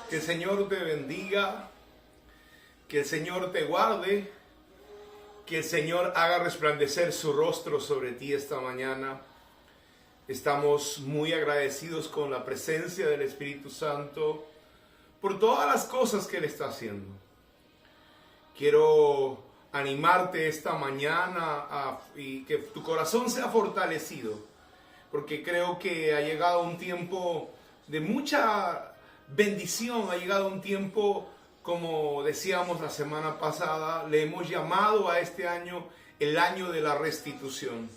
Que el Señor te bendiga, que el Señor te guarde, que el Señor haga resplandecer su rostro sobre ti esta mañana. Estamos muy agradecidos con la presencia del Espíritu Santo por todas las cosas que Él está haciendo. Quiero animarte esta mañana y que tu corazón sea fortalecido, porque creo que ha llegado un tiempo de mucha bendición, ha llegado un tiempo, como decíamos la semana pasada, le hemos llamado a este año el año de la restitución.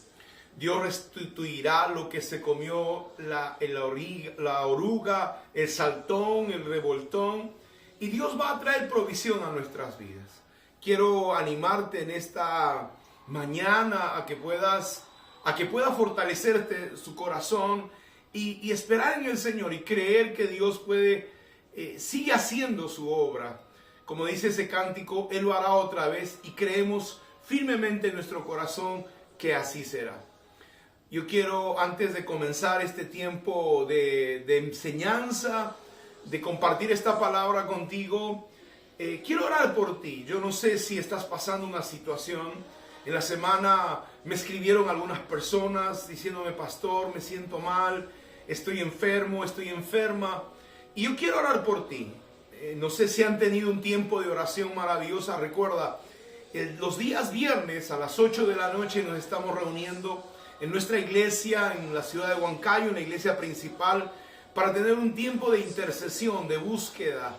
Dios restituirá lo que se comió la oruga, el saltón, el revoltón, y Dios va a traer provisión a nuestras vidas. Quiero animarte en esta mañana a que pueda fortalecerte su corazón y esperar en el Señor y creer que Dios sigue haciendo su obra. Como dice ese cántico, Él lo hará otra vez y creemos firmemente en nuestro corazón que así será. Yo quiero, antes de comenzar este tiempo de enseñanza, de compartir esta palabra contigo, quiero orar por ti. Yo no sé si estás pasando una situación. En la semana me escribieron algunas personas diciéndome: pastor, me siento mal, estoy enfermo, estoy enferma. Y yo quiero orar por ti. No sé si han tenido un tiempo de oración maravillosa. Recuerda, los días viernes a las 8 de la noche nos estamos reuniendo en nuestra iglesia en la ciudad de Huancayo, en la iglesia principal, para tener un tiempo de intercesión, de búsqueda,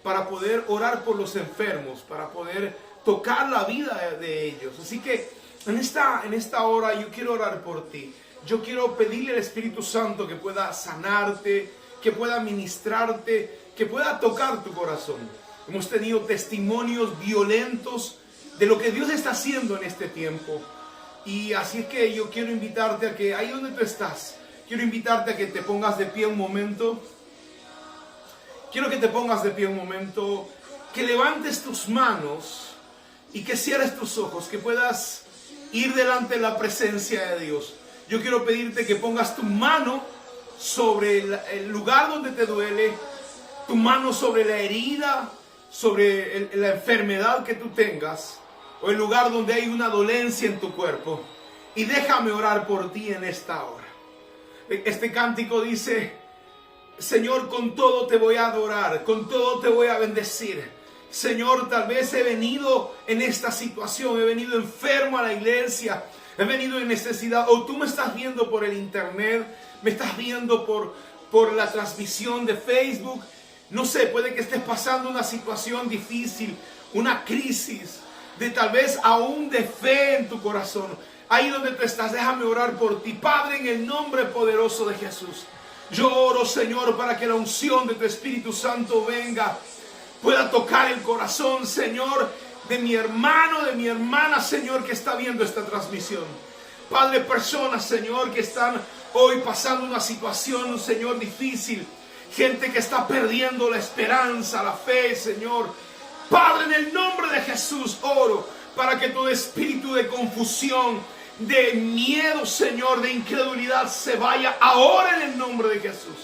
para poder orar por los enfermos, para poder tocar la vida de ellos. Así que en esta hora yo quiero orar por ti. Yo quiero pedirle al Espíritu Santo que pueda sanarte, que pueda ministrarte, que pueda tocar tu corazón. Hemos tenido testimonios violentos de lo que Dios está haciendo en este tiempo. Y así es que yo quiero invitarte a que ahí donde tú estás, quiero invitarte a que te pongas de pie un momento. Quiero que te pongas de pie un momento, que levantes tus manos y que cierres tus ojos, que puedas ir delante de la presencia de Dios. Yo quiero pedirte que pongas tu mano sobre el lugar donde te duele, tu mano sobre la herida, sobre la enfermedad que tú tengas, o el lugar donde hay una dolencia en tu cuerpo, y déjame orar por ti en esta hora. Este cántico dice: Señor, con todo te voy a adorar, con todo te voy a bendecir. Señor, tal vez he venido en esta situación, he venido enfermo a la iglesia, he venido en necesidad, o tú me estás viendo por el internet, me estás viendo por la transmisión de Facebook. No sé, puede que estés pasando una situación difícil, una crisis, de tal vez aún de fe en tu corazón. Ahí donde tú estás, déjame orar por ti. Padre, en el nombre poderoso de Jesús, yo oro, Señor, para que la unción de tu Espíritu Santo venga, pueda tocar el corazón, Señor, de mi hermano, de mi hermana, Señor, que está viendo esta transmisión. Padre, personas, Señor, que están hoy pasando una situación, Señor, difícil. Gente que está perdiendo la esperanza, la fe, Señor. Padre, en el nombre de Jesús, oro para que todo espíritu de confusión, de miedo, Señor, de incredulidad se vaya ahora en el nombre de Jesús.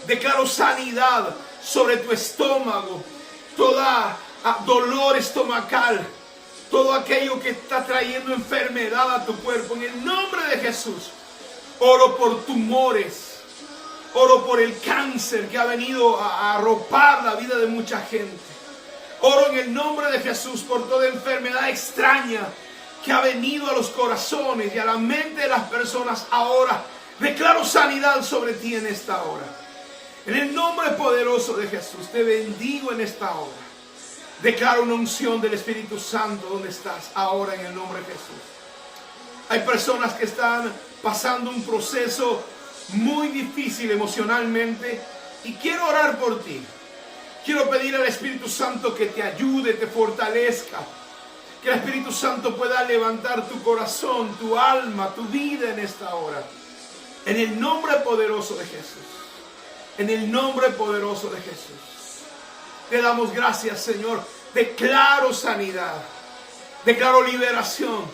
Declaro sanidad sobre tu estómago, toda dolor estomacal, todo aquello que está trayendo enfermedad a tu cuerpo, en el nombre de Jesús. Oro por tumores, oro por el cáncer que ha venido a arropar la vida de mucha gente. Oro en el nombre de Jesús por toda enfermedad extraña que ha venido a los corazones y a la mente de las personas ahora. Declaro sanidad sobre ti en esta hora. En el nombre poderoso de Jesús te bendigo en esta hora. Declaro una unción del Espíritu Santo donde estás ahora en el nombre de Jesús. Hay personas que están pasando un proceso muy difícil emocionalmente y quiero orar por ti. Quiero pedir al Espíritu Santo que te ayude, te fortalezca. Que el Espíritu Santo pueda levantar tu corazón, tu alma, tu vida en esta hora. En el nombre poderoso de Jesús. En el nombre poderoso de Jesús. Te damos gracias, Señor. Declaro sanidad. Declaro liberación.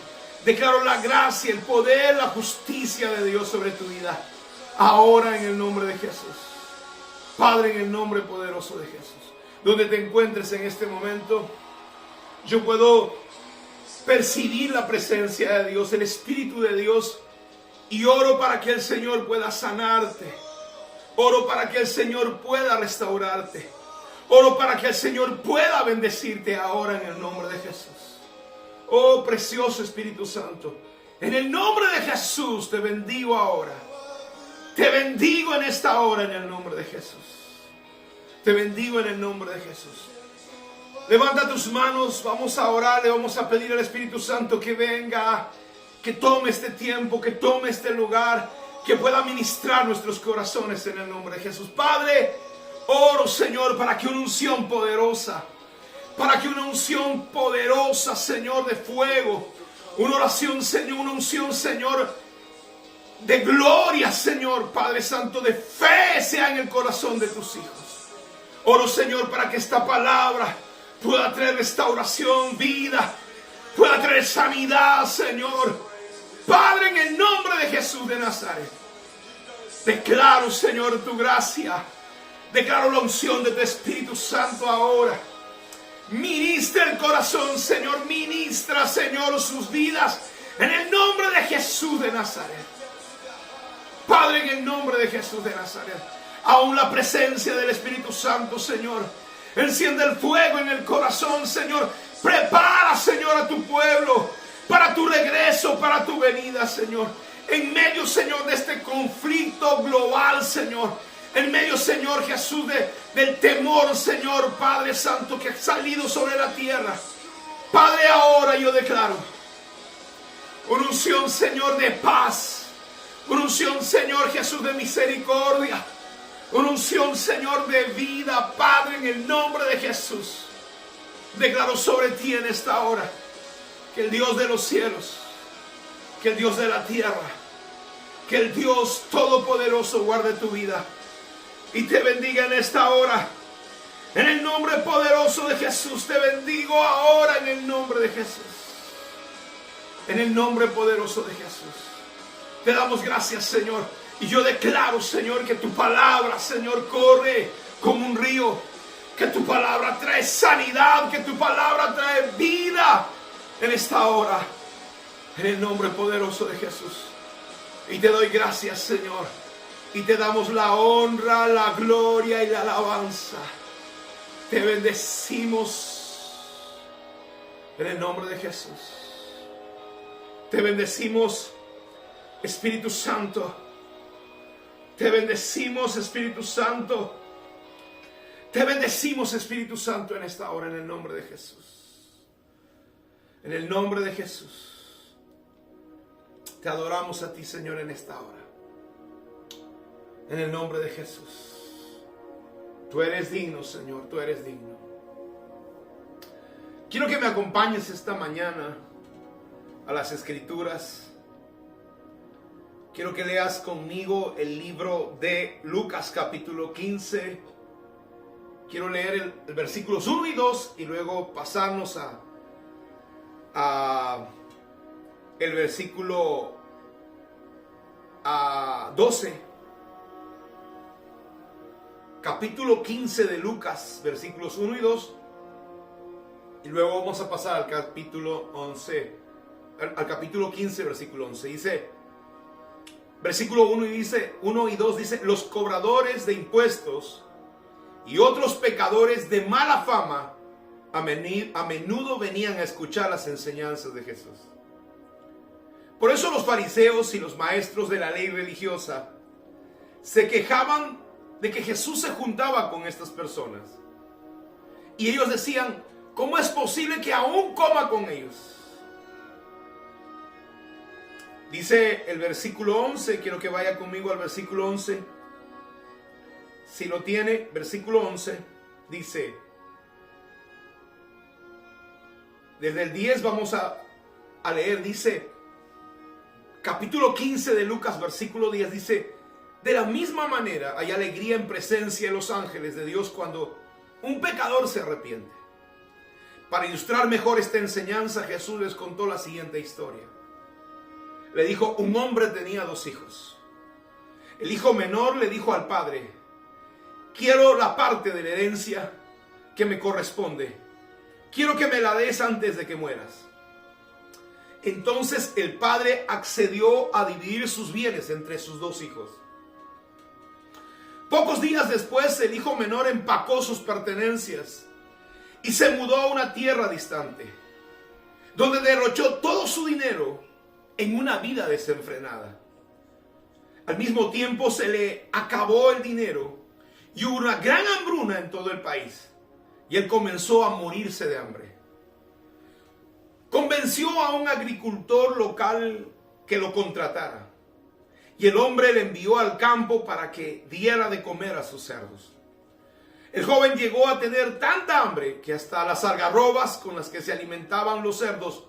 Declaro la gracia, el poder, la justicia de Dios sobre tu vida. Ahora en el nombre de Jesús. Padre, en el nombre poderoso de Jesús, donde te encuentres en este momento, yo puedo percibir la presencia de Dios, el Espíritu de Dios, y oro para que el Señor pueda sanarte. Oro para que el Señor pueda restaurarte. Oro para que el Señor pueda bendecirte ahora en el nombre de Jesús. Oh, precioso Espíritu Santo, en el nombre de Jesús te bendigo ahora. Te bendigo en esta hora en el nombre de Jesús. Te bendigo en el nombre de Jesús. Levanta tus manos, vamos a orar, le vamos a pedir al Espíritu Santo que venga, que tome este tiempo, que tome este lugar, que pueda ministrar nuestros corazones en el nombre de Jesús. Padre, oro, Señor, para que una unción poderosa, Señor, de fuego, una oración, Señor, una unción, Señor, de gloria, Señor, Padre Santo, de fe sea en el corazón de tus hijos. Oro, Señor, para que esta palabra pueda traer restauración, vida, pueda traer sanidad, Señor. Padre, en el nombre de Jesús de Nazaret, declaro, Señor, tu gracia. Declaro la unción de tu Espíritu Santo ahora. Ministra el corazón, Señor. Ministra, Señor, sus vidas. En el nombre de Jesús de Nazaret. Padre, en el nombre de Jesús de Nazaret. Aún la presencia del Espíritu Santo, Señor. Enciende el fuego en el corazón, Señor. Prepara, Señor, a tu pueblo para tu regreso, para tu venida, Señor. En medio, Señor, de este conflicto global, Señor. En medio, Señor Jesús, del temor, Señor, Padre Santo, que ha salido sobre la tierra. Padre, ahora yo declaro una unción, Señor, de paz. Una unción, Señor Jesús, de misericordia. Una unción, Señor, de vida, Padre, en el nombre de Jesús. Declaro sobre ti en esta hora que el Dios de los cielos, que el Dios de la tierra, que el Dios todopoderoso guarde tu vida y te bendiga en esta hora. En el nombre poderoso de Jesús te bendigo ahora en el nombre de Jesús. En el nombre poderoso de Jesús. Te damos gracias, Señor. Y yo declaro, Señor, que tu palabra, Señor, corre como un río. Que tu palabra trae sanidad, que tu palabra trae vida en esta hora. En el nombre poderoso de Jesús. Y te doy gracias, Señor. Y te damos la honra, la gloria y la alabanza. Te bendecimos en el nombre de Jesús. Te bendecimos, Espíritu Santo. Te bendecimos, Espíritu Santo. Te bendecimos, Espíritu Santo, en esta hora, en el nombre de Jesús. En el nombre de Jesús. Te adoramos a ti, Señor, en esta hora. En el nombre de Jesús. Tú eres digno, Señor, tú eres digno. Quiero que me acompañes esta mañana a las Escrituras. Quiero que leas conmigo el libro de Lucas capítulo 15. Quiero leer el versículos 1 y 2 y luego pasarnos a el versículo 12. Capítulo 15 de Lucas, versículos 1 y 2. Y luego vamos a pasar al capítulo 11, al capítulo 15, versículo 11. Dice, versículo 1 y 2 dice: los cobradores de impuestos y otros pecadores de mala fama a menudo venían a escuchar las enseñanzas de Jesús. Por eso los fariseos y los maestros de la ley religiosa se quejaban de que Jesús se juntaba con estas personas. Y ellos decían: ¿cómo es posible que aún coma con ellos? Dice el versículo 11, quiero que vaya conmigo al versículo 11. Si lo tiene, versículo 11, dice, desde el 10 vamos a leer, dice, capítulo 15 de Lucas, versículo 10, dice: de la misma manera hay alegría en presencia de los ángeles de Dios cuando un pecador se arrepiente. Para ilustrar mejor esta enseñanza, Jesús les contó la siguiente historia. Le dijo: un hombre tenía 2 hijos. El hijo menor le dijo al padre: quiero la parte de la herencia que me corresponde. Quiero que me la des antes de que mueras. Entonces el padre accedió a dividir sus bienes entre sus dos hijos. Pocos días después, el hijo menor empacó sus pertenencias y se mudó a una tierra distante, donde derrochó todo su dinero en una vida desenfrenada. Al mismo tiempo se le acabó el dinero y hubo una gran hambruna en todo el país, y él comenzó a morirse de hambre. Convenció a un agricultor local que lo contratara, y el hombre le envió al campo para que diera de comer a sus cerdos. El joven llegó a tener tanta hambre que hasta las algarrobas con las que se alimentaban los cerdos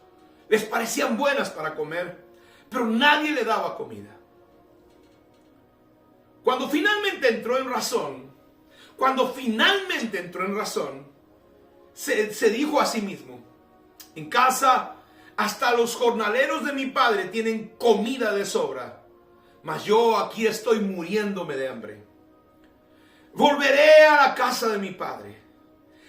les parecían buenas para comer, pero nadie le daba comida. Cuando finalmente entró en razón, se dijo a sí mismo: en casa hasta los jornaleros de mi padre tienen comida de sobra, mas yo aquí estoy muriéndome de hambre. Volveré a la casa de mi padre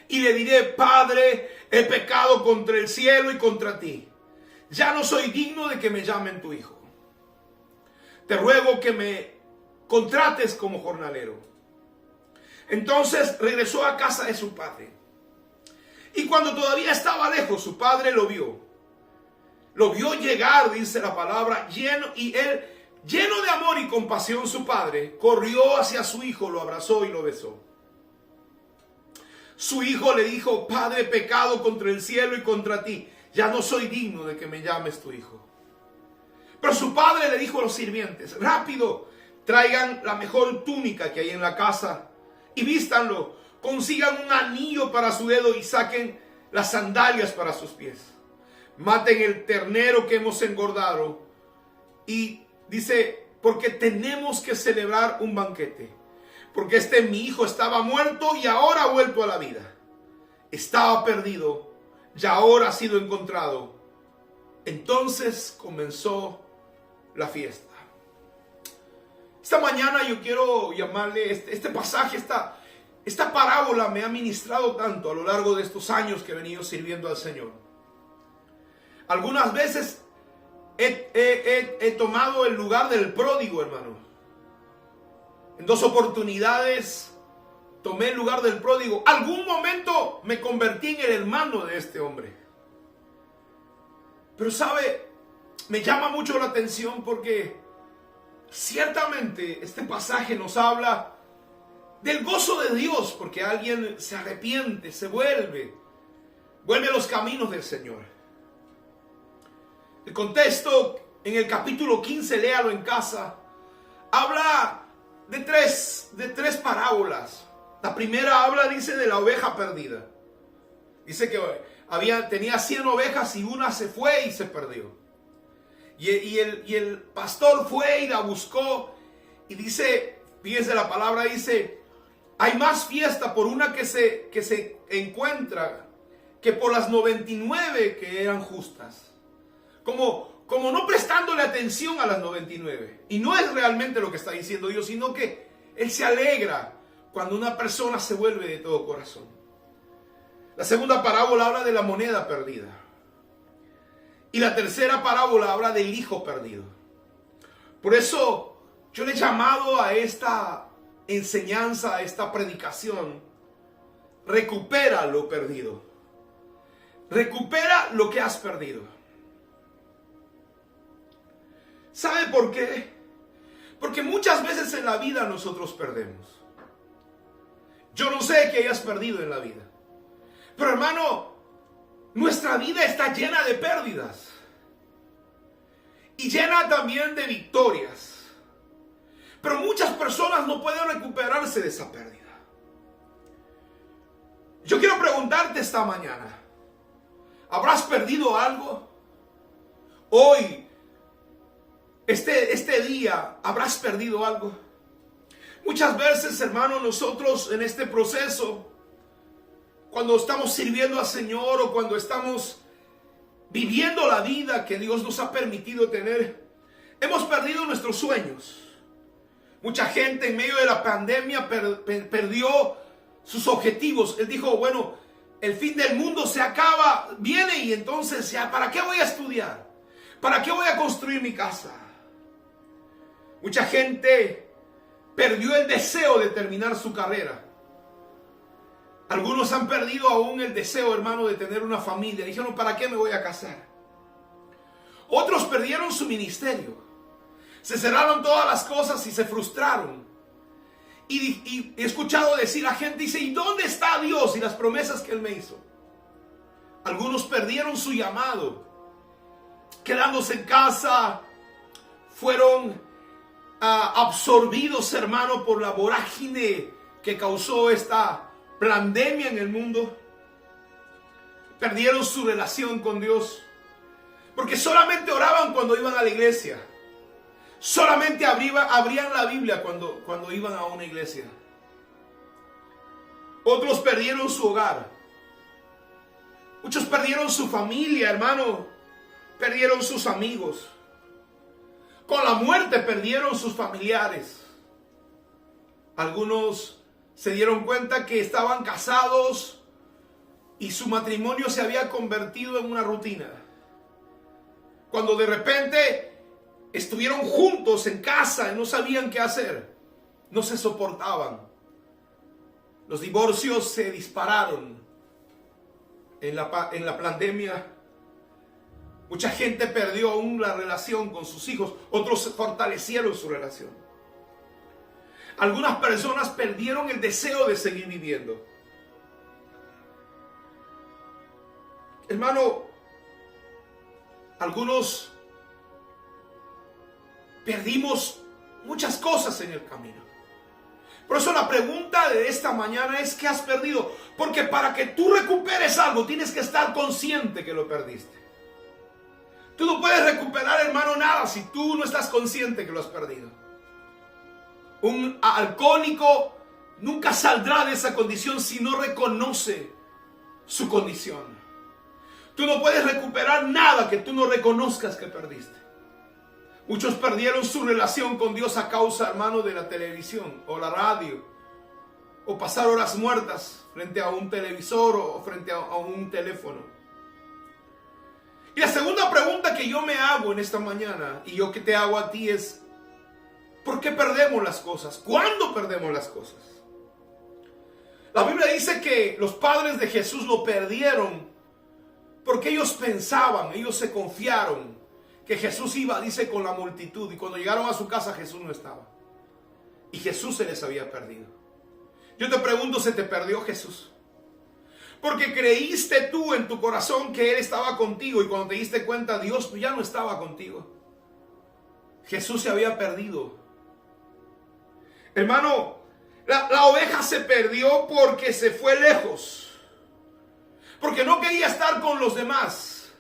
y le diré: Padre, he pecado contra el cielo y contra ti. Ya no soy digno de que me llamen tu hijo. Te ruego que me contrates como jornalero. Entonces regresó a casa de su padre. Y cuando todavía estaba lejos, su padre lo vio. Lo vio llegar, dice la palabra, lleno de amor y compasión, su padre corrió hacia su hijo, lo abrazó y lo besó. Su hijo le dijo: Padre, he pecado contra el cielo y contra ti. Ya no soy digno de que me llames tu hijo. Pero su padre le dijo a los sirvientes: rápido, traigan la mejor túnica que hay en la casa y vístanlo. Consigan un anillo para su dedo y saquen las sandalias para sus pies. Maten el ternero que hemos engordado. Y dice: porque tenemos que celebrar un banquete. Porque mi hijo estaba muerto y ahora ha vuelto a la vida. Estaba perdido y ahora ha sido encontrado. Entonces comenzó la fiesta. Esta mañana yo quiero llamarle este pasaje, esta parábola me ha ministrado tanto a lo largo de estos años que he venido sirviendo al Señor. Algunas veces he tomado el lugar del pródigo, hermano. En 2 oportunidades tomé el lugar del pródigo. Algún momento me convertí en el hermano de este hombre. Pero sabe, me llama mucho la atención porque ciertamente este pasaje nos habla del gozo de Dios, porque alguien se arrepiente, se vuelve a los caminos del Señor. El contexto en el capítulo 15, léalo en casa, habla de tres parábolas. La primera habla, dice, de la oveja perdida. Dice que tenía 100 ovejas y una se fue y se perdió. Y el pastor fue y la buscó. Y dice, fíjense la palabra, dice: hay más fiesta por una que se encuentra que por las 99 que eran justas. Como no prestándole atención a las 99. Y no es realmente lo que está diciendo Dios, sino que Él se alegra cuando una persona se vuelve de todo corazón. La segunda parábola habla de la moneda perdida. Y la tercera parábola habla del hijo perdido. Por eso yo le he llamado a esta enseñanza, a esta predicación: recupera lo perdido. Recupera lo que has perdido. ¿Sabe por qué? Porque muchas veces en la vida nosotros perdemos. Yo no sé qué hayas perdido en la vida, pero hermano, nuestra vida está llena de pérdidas y llena también de victorias. Pero muchas personas no pueden recuperarse de esa pérdida. Yo quiero preguntarte esta mañana: ¿habrás perdido algo? Hoy, este día, ¿habrás perdido algo? Muchas veces, hermano, nosotros en este proceso, cuando estamos sirviendo al Señor o cuando estamos viviendo la vida que Dios nos ha permitido tener, hemos perdido nuestros sueños. Mucha gente en medio de la pandemia perdió sus objetivos. Él dijo, bueno, el fin del mundo se acaba, viene y entonces ya, ¿para qué voy a estudiar? ¿Para qué voy a construir mi casa? Mucha gente perdió el deseo de terminar su carrera. Algunos han perdido aún el deseo, hermano, de tener una familia. Dijeron, ¿para qué me voy a casar? Otros perdieron su ministerio. Se cerraron todas las cosas y se frustraron. Y he escuchado decir a gente, dice, ¿y dónde está Dios y las promesas que Él me hizo? Algunos perdieron su llamado, quedándose en casa, fueron absorbidos, hermano, por la vorágine que causó esta pandemia en el mundo. Perdieron su relación con Dios, porque solamente oraban cuando iban a la iglesia. Solamente abrían la Biblia cuando iban a una iglesia. Otros perdieron su hogar. Muchos perdieron su familia, hermano. Perdieron sus amigos. Con la muerte perdieron sus familiares. Algunos se dieron cuenta que estaban casados y su matrimonio se había convertido en una rutina. Cuando de repente estuvieron juntos en casa y no sabían qué hacer. No se soportaban. Los divorcios se dispararon en la pandemia. Mucha gente perdió aún la relación con sus hijos. Otros fortalecieron su relación. Algunas personas perdieron el deseo de seguir viviendo. Hermano, algunos perdimos muchas cosas en el camino. Por eso la pregunta de esta mañana es, ¿qué has perdido? Porque para que tú recuperes algo, tienes que estar consciente que lo perdiste. Tú no puedes recuperar, hermano, nada si tú no estás consciente que lo has perdido. Un alcohólico nunca saldrá de esa condición si no reconoce su condición. Tú no puedes recuperar nada que tú no reconozcas que perdiste. Muchos perdieron su relación con Dios a causa, hermano, de la televisión o la radio, o pasar horas muertas frente a un televisor o frente a un teléfono. Y la segunda pregunta que yo me hago en esta mañana, y yo que te hago a ti, es, ¿por qué perdemos las cosas? ¿Cuándo perdemos las cosas? La Biblia dice que los padres de Jesús lo perdieron porque ellos pensaban, ellos se confiaron que Jesús iba, dice, con la multitud, y cuando llegaron a su casa Jesús no estaba. Y Jesús se les había perdido. Yo te pregunto, ¿se te perdió Jesús? Porque creíste tú en tu corazón que Él estaba contigo, y cuando te diste cuenta, Dios ya no estaba contigo. Jesús se había perdido. Hermano, la oveja se perdió porque se fue lejos. Porque no quería estar con los demás.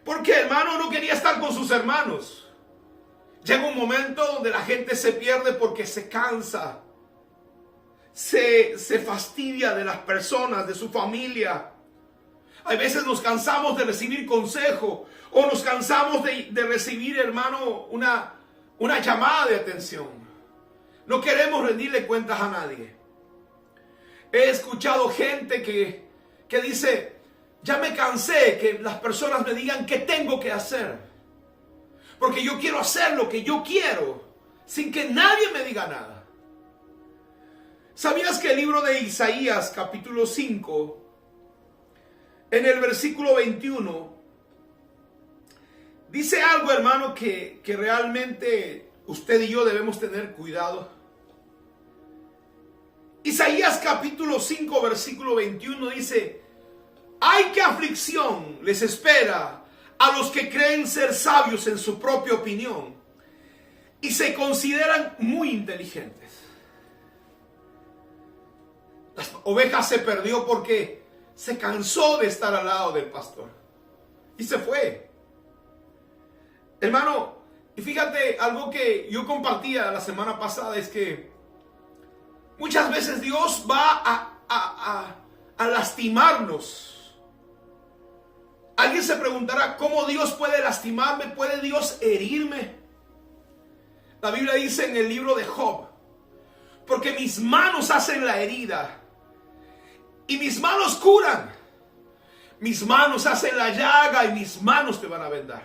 Porque, hermano, no quería estar con sus hermanos. Llega un momento donde la gente se pierde porque se cansa. Se fastidia de las personas, de su familia. Hay veces nos cansamos de recibir consejo. O nos cansamos de recibir, hermano, una llamada de atención. No queremos rendirle cuentas a nadie. He escuchado gente que dice, ya me cansé que las personas me digan qué tengo que hacer. Porque yo quiero hacer lo que yo quiero, sin que nadie me diga nada. ¿Sabías que el libro de Isaías, capítulo 5, en el versículo 21, dice algo, hermano, que realmente usted y yo debemos tener cuidado? Isaías capítulo 5, versículo 21 dice, ¡ay, qué aflicción les espera a los que creen ser sabios en su propia opinión y se consideran muy inteligentes! La oveja se perdió porque se cansó de estar al lado del pastor y se fue. Hermano, y fíjate, algo que yo compartía la semana pasada es que muchas veces Dios va a lastimarnos. Alguien se preguntará, ¿cómo Dios puede lastimarme? ¿Puede Dios herirme? La Biblia dice en el libro de Job: porque mis manos hacen la herida y mis manos curan. Mis manos hacen la llaga y mis manos te van a vendar.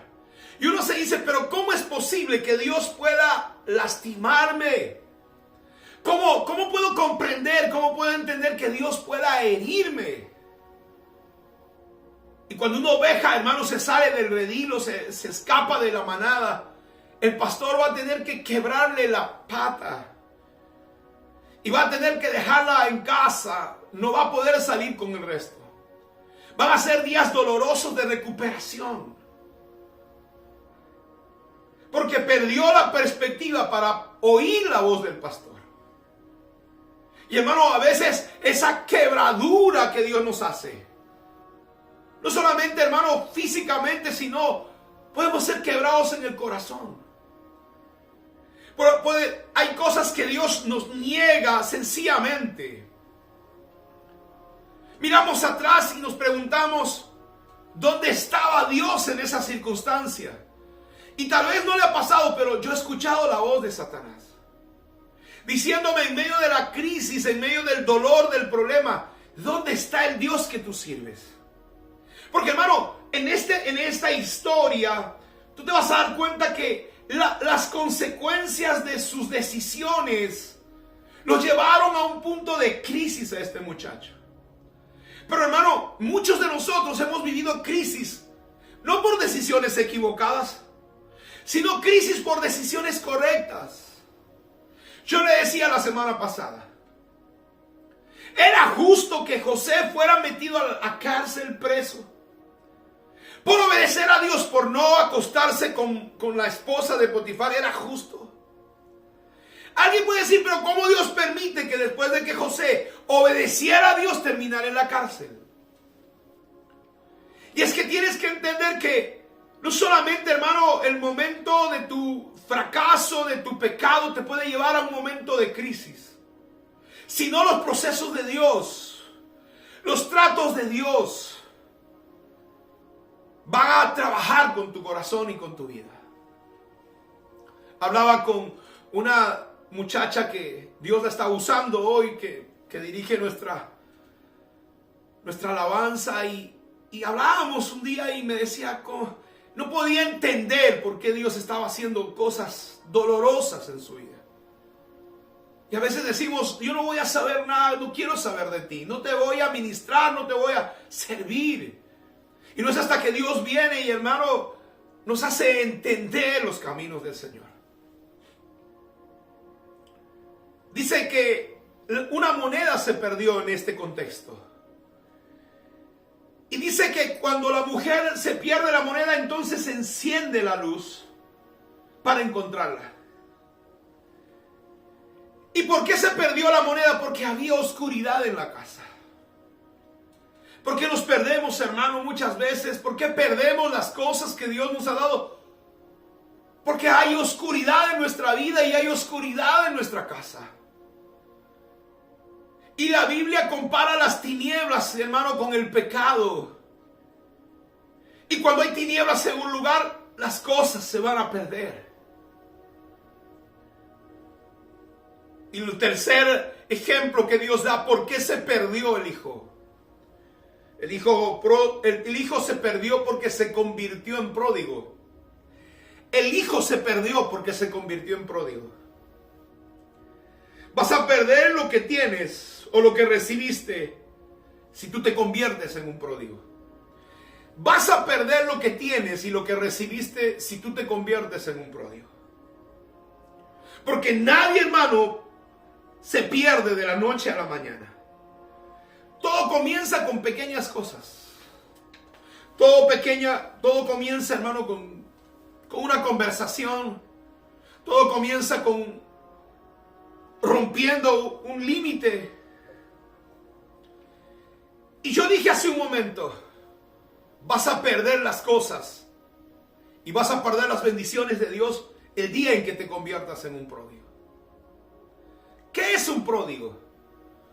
Y uno se dice, pero ¿cómo es posible que Dios pueda lastimarme? ¿Cómo puedo comprender, cómo puedo entender que Dios pueda herirme? Y cuando una oveja, hermano, se sale del redil, se escapa de la manada, el pastor va a tener que quebrarle la pata. Y va a tener que dejarla en casa. No va a poder salir con el resto. Van a ser días dolorosos de recuperación. Porque perdió la perspectiva para oír la voz del pastor. Y hermano, a veces esa quebradura que Dios nos hace, no solamente, hermano, físicamente, sino podemos ser quebrados en el corazón. Hay cosas que Dios nos niega sencillamente. Miramos atrás y nos preguntamos, ¿dónde estaba Dios en esa circunstancia? Y tal vez no le ha pasado, pero yo he escuchado la voz de Satanás diciéndome en medio de la crisis, en medio del dolor, del problema, ¿dónde está el Dios que tú sirves? Porque, hermano, en esta historia, tú te vas a dar cuenta que las consecuencias de sus decisiones los llevaron a un punto de crisis a este muchacho. Pero, hermano, muchos de nosotros hemos vivido crisis, no por decisiones equivocadas, sino crisis por decisiones correctas. Yo le decía la semana pasada, era justo que José fuera metido a cárcel preso por obedecer a Dios, por no acostarse con la esposa de Potifar. Era justo. Alguien puede decir, pero ¿cómo Dios permite que después de que José obedeciera a Dios terminara en la cárcel? Y es que tienes que entender que no solamente, hermano, el momento de tu fracaso, de tu pecado, te puede llevar a un momento de crisis, sino los procesos de Dios, los tratos de Dios van a trabajar con tu corazón y con tu vida. Hablaba con una muchacha que Dios la está usando hoy, que dirige nuestra alabanza, y hablábamos un día y me decía, no podía entender por qué Dios estaba haciendo cosas dolorosas en su vida. Y a veces decimos, yo no voy a saber nada, no quiero saber de ti, no te voy a ministrar, no te voy a servir. Y no es hasta que Dios viene y, hermano, nos hace entender los caminos del Señor. Dice que una moneda se perdió en este contexto. Y dice que cuando la mujer se pierde la moneda, entonces se enciende la luz para encontrarla. ¿Y por qué se perdió la moneda? Porque había oscuridad en la casa. ¿Por qué nos perdemos, hermano, muchas veces? ¿Por qué perdemos las cosas que Dios nos ha dado? Porque hay oscuridad en nuestra vida y hay oscuridad en nuestra casa. Y la Biblia compara las tinieblas, hermano, con el pecado. Y cuando hay tinieblas en un lugar, las cosas se van a perder. Y el tercer ejemplo que Dios da, ¿por qué se perdió el hijo? El hijo se perdió porque se convirtió en pródigo. El hijo se perdió porque se convirtió en pródigo. Vas a perder lo que tienes o lo que recibiste si tú te conviertes en un pródigo. Vas a perder lo que tienes y lo que recibiste si tú te conviertes en un pródigo. Porque nadie, hermano, se pierde de la noche a la mañana. Todo comienza con pequeñas cosas. Todo comienza, hermano, con una conversación. Todo comienza con rompiendo un límite. Y yo dije hace un momento, vas a perder las cosas y vas a perder las bendiciones de Dios el día en que te conviertas en un pródigo. ¿Qué es un pródigo?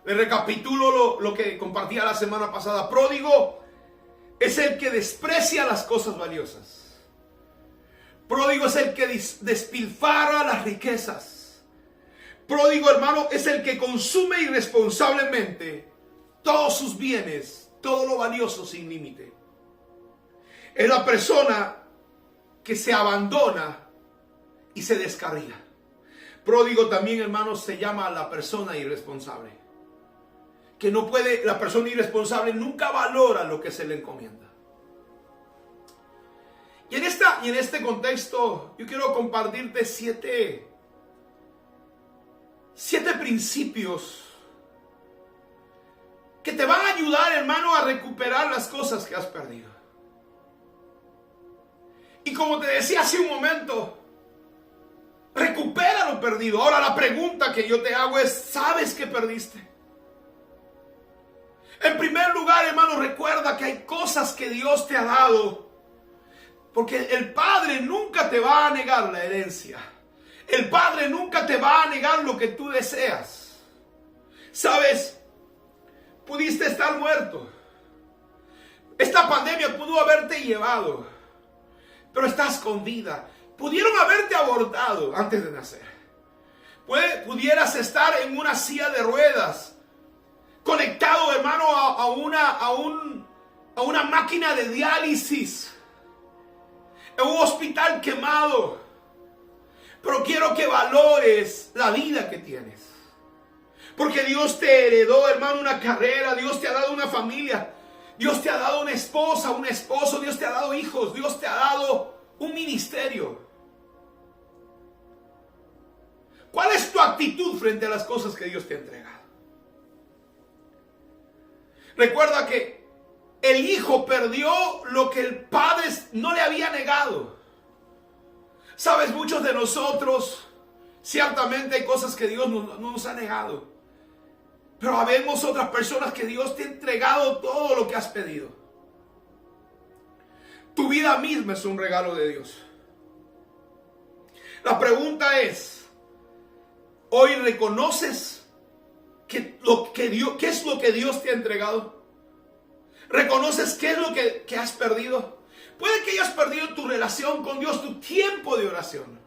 Le recapitulo lo que compartía la semana pasada. Pródigo es el que desprecia las cosas valiosas. Pródigo es el que despilfarra las riquezas. Pródigo, hermano, es el que consume irresponsablemente todos sus bienes, todo lo valioso sin límite. Es la persona que se abandona y se descarría. Pródigo también, hermanos, se llama la persona irresponsable. Que no puede, la persona irresponsable nunca valora lo que se le encomienda. Y en este contexto, yo quiero compartirte siete principios que te van a ayudar, hermano, a recuperar las cosas que has perdido. Y como te decía hace un momento, recupera lo perdido. Ahora la pregunta que yo te hago es, ¿sabes qué perdiste? En primer lugar, hermano, recuerda que hay cosas que Dios te ha dado. Porque el Padre nunca te va a negar la herencia. El Padre nunca te va a negar lo que tú deseas. ¿Sabes? Pudiste estar muerto. Esta pandemia pudo haberte llevado. Pero estás con vida. Pudieron haberte abortado antes de nacer. Pudieras estar en una silla de ruedas. Conectado, hermano, a una máquina de diálisis. En un hospital quemado. Pero quiero que valores la vida que tienes. Porque Dios te heredó, hermano, una carrera. Dios te ha dado una familia. Dios te ha dado una esposa, un esposo. Dios te ha dado hijos. Dios te ha dado un ministerio. ¿Cuál es tu actitud frente a las cosas que Dios te ha entregado? Recuerda que el hijo perdió lo que el padre no le había negado. Sabes, muchos de nosotros, ciertamente hay cosas que Dios no nos ha negado. Pero habemos otras personas que Dios te ha entregado todo lo que has pedido. Tu vida misma es un regalo de Dios. La pregunta es, ¿hoy reconoces qué es lo que Dios te ha entregado? ¿Reconoces qué es lo que has perdido? Puede que hayas perdido tu relación con Dios, tu tiempo de oración.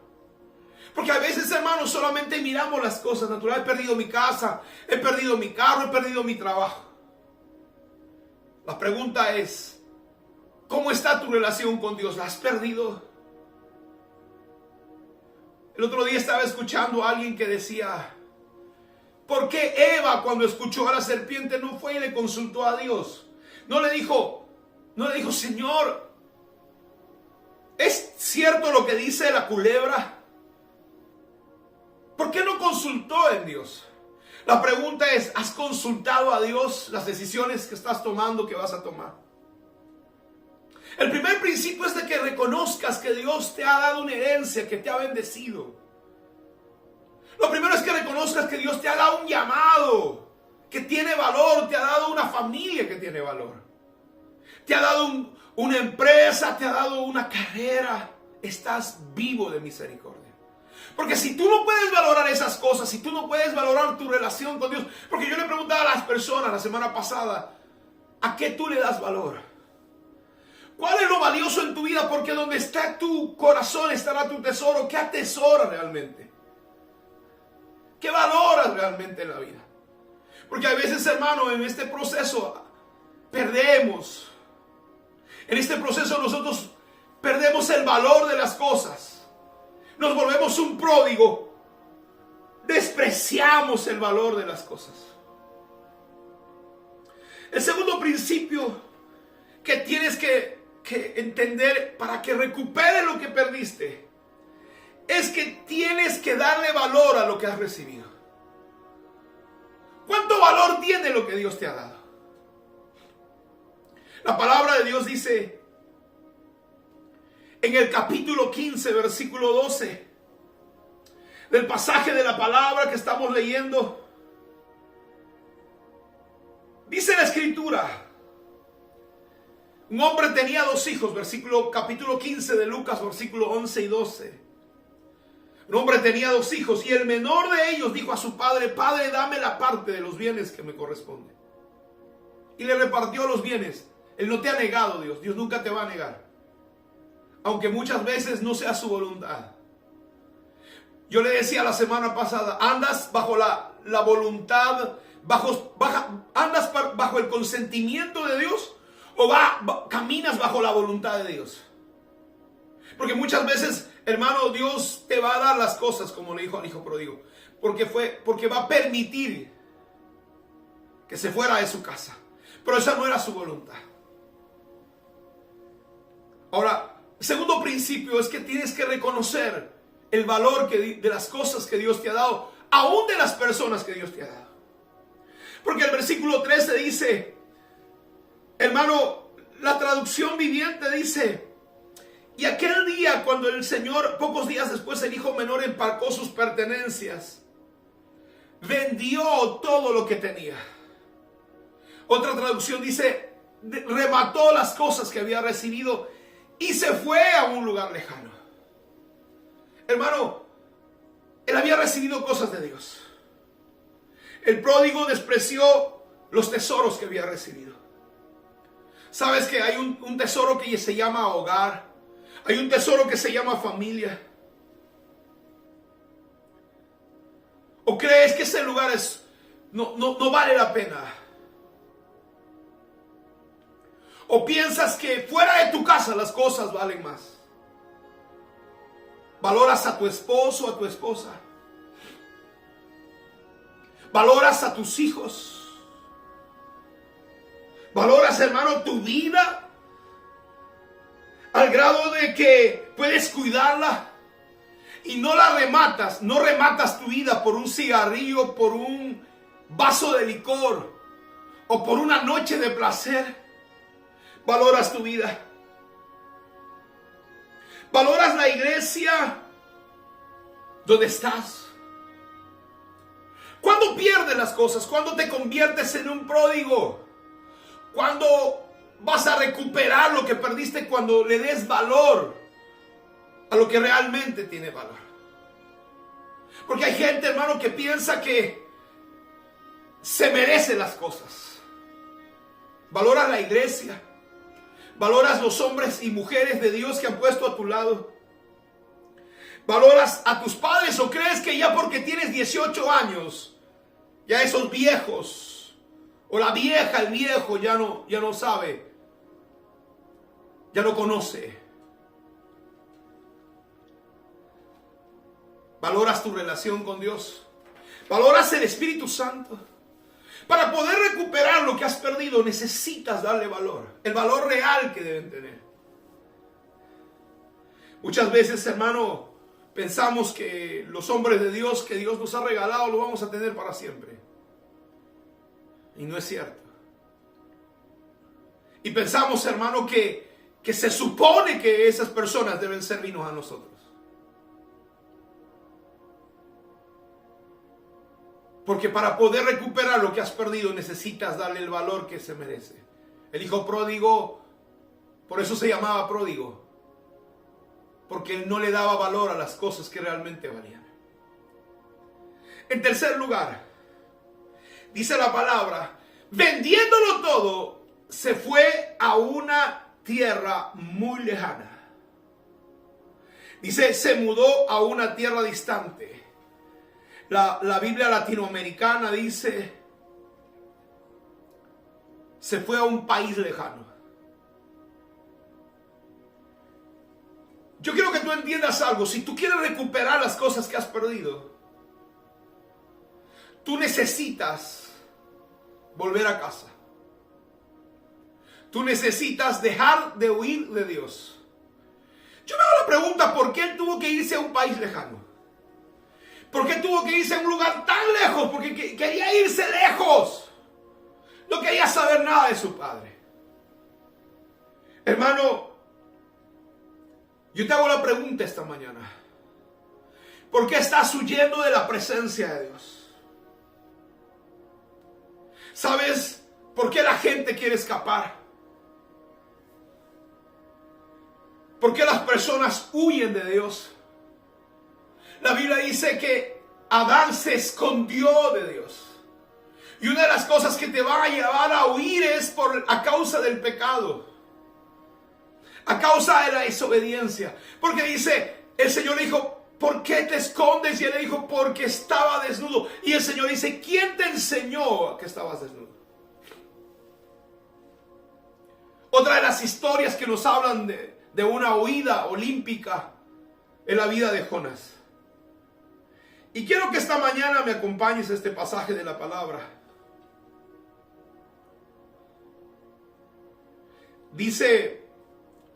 Porque a veces, hermanos, solamente miramos las cosas naturales. He perdido mi casa, he perdido mi carro, he perdido mi trabajo. La pregunta es, ¿cómo está tu relación con Dios? ¿La has perdido? El otro día estaba escuchando a alguien que decía, ¿por qué Eva, cuando escuchó a la serpiente, no fue y le consultó a Dios? No le dijo, Señor, ¿es cierto lo que dice la culebra? ¿Por qué no consultó en Dios? La pregunta es, ¿has consultado a Dios las decisiones que estás tomando, que vas a tomar? El primer principio es de que reconozcas que Dios te ha dado una herencia, que te ha bendecido. Lo primero es que reconozcas que Dios te ha dado un llamado que tiene valor, te ha dado una familia que tiene valor. Te ha dado una empresa, te ha dado una carrera. Estás vivo de misericordia. Porque si tú no puedes valorar esas cosas, si tú no puedes valorar tu relación con Dios, porque yo le preguntaba a las personas la semana pasada, ¿a qué tú le das valor? ¿Cuál es lo valioso en tu vida? Porque donde está tu corazón estará tu tesoro. ¿Qué atesoras realmente? ¿Qué valoras realmente en la vida? Porque a veces, hermano, en este proceso perdemos. En este proceso nosotros perdemos el valor de las cosas. Nos volvemos un pródigo. Despreciamos el valor de las cosas. El segundo principio que tienes que entender para que recuperes lo que perdiste es que tienes que darle valor a lo que has recibido. ¿Cuánto valor tiene lo que Dios te ha dado? La palabra de Dios dice en el capítulo 15, versículo 12, del pasaje de la palabra que estamos leyendo, dice la escritura, un hombre tenía 2 hijos, capítulo 15 de Lucas, versículo 11 y 12. Un hombre tenía 2 hijos y el menor de ellos dijo a su padre, Padre, dame la parte de los bienes que me corresponde. Y le repartió los bienes. Él no te ha negado, Dios nunca te va a negar. aunque muchas veces no sea su voluntad. Yo le decía la semana pasada, andas bajo la voluntad, andas bajo el consentimiento de Dios, o caminas bajo la voluntad de Dios. Porque muchas veces, hermano, Dios te va a dar las cosas, como le dijo al hijo pródigo, porque va a permitir que se fuera de su casa. Pero esa no era su voluntad. Ahora, el segundo principio es que tienes que reconocer el valor de las cosas que Dios te ha dado, aún de las personas que Dios te ha dado. Porque el versículo 13 dice, hermano, la traducción viviente dice: y aquel día, cuando el Señor, pocos días después, el hijo menor empacó sus pertenencias, vendió todo lo que tenía. Otra traducción dice, remató las cosas que había recibido y se fue a un lugar lejano. Hermano, él había recibido cosas de Dios. El pródigo despreció los tesoros que había recibido. Sabes que hay un tesoro que se llama hogar. Hay un tesoro que se llama familia. ¿O crees que ese lugar no vale la pena? ¿O piensas que fuera de tu casa las cosas valen más? ¿Valoras a tu esposo, a tu esposa? ¿Valoras a tus hijos? ¿Valoras, hermano, tu vida al grado de que puedes cuidarla y no la rematas? No rematas tu vida por un cigarrillo, por un vaso de licor o por una noche de placer. ¿Valoras tu vida? ¿Valoras la iglesia donde estás? ¿Cuándo pierdes las cosas? ¿Cuándo te conviertes en un pródigo? ¿Cuándo vas a recuperar lo que perdiste? Cuando le des valor a lo que realmente tiene valor. Porque hay gente, hermano, que piensa que se merece las cosas. Valoras la iglesia. Valoras los hombres y mujeres de Dios que han puesto a tu lado. ¿Valoras a tus padres o crees que ya porque tienes 18 años, ya esos viejos, o la vieja, el viejo ya no sabe, ya no conoce? ¿Valoras tu relación con Dios? ¿Valoras el Espíritu Santo? Para poder recuperar lo que has perdido necesitas darle valor, el valor real que deben tener. Muchas veces, hermano, pensamos que los hombres de Dios que Dios nos ha regalado lo vamos a tener para siempre. Y no es cierto. Y pensamos, hermano, que se supone que esas personas deben servirnos a nosotros. Porque para poder recuperar lo que has perdido necesitas darle el valor que se merece. El hijo pródigo, por eso se llamaba pródigo. Porque él no le daba valor a las cosas que realmente valían. En tercer lugar, dice la palabra, vendiéndolo todo, se fue a una tierra muy lejana. Dice, se mudó a una tierra distante. La Biblia latinoamericana dice, se fue a un país lejano. Yo quiero que tú entiendas algo. Si tú quieres recuperar las cosas que has perdido, tú necesitas volver a casa. Tú necesitas dejar de huir de Dios. Yo me hago la pregunta, ¿por qué él tuvo que irse a un país lejano? ¿Por qué tuvo que irse a un lugar tan lejos? Porque quería irse lejos. No quería saber nada de su padre. Hermano, yo te hago la pregunta esta mañana. ¿Por qué estás huyendo de la presencia de Dios? ¿Sabes por qué la gente quiere escapar? ¿Por qué las personas huyen de Dios? La Biblia dice que Adán se escondió de Dios. Y una de las cosas que te va a llevar a huir es a causa del pecado. A causa de la desobediencia. Porque dice, el Señor le dijo, ¿por qué te escondes? Y él le dijo, porque estaba desnudo. Y el Señor dice, ¿quién te enseñó que estabas desnudo? Otra de las historias que nos hablan de una huida olímpica en la vida de Jonás. Y quiero que esta mañana me acompañes a este pasaje de la palabra. Dice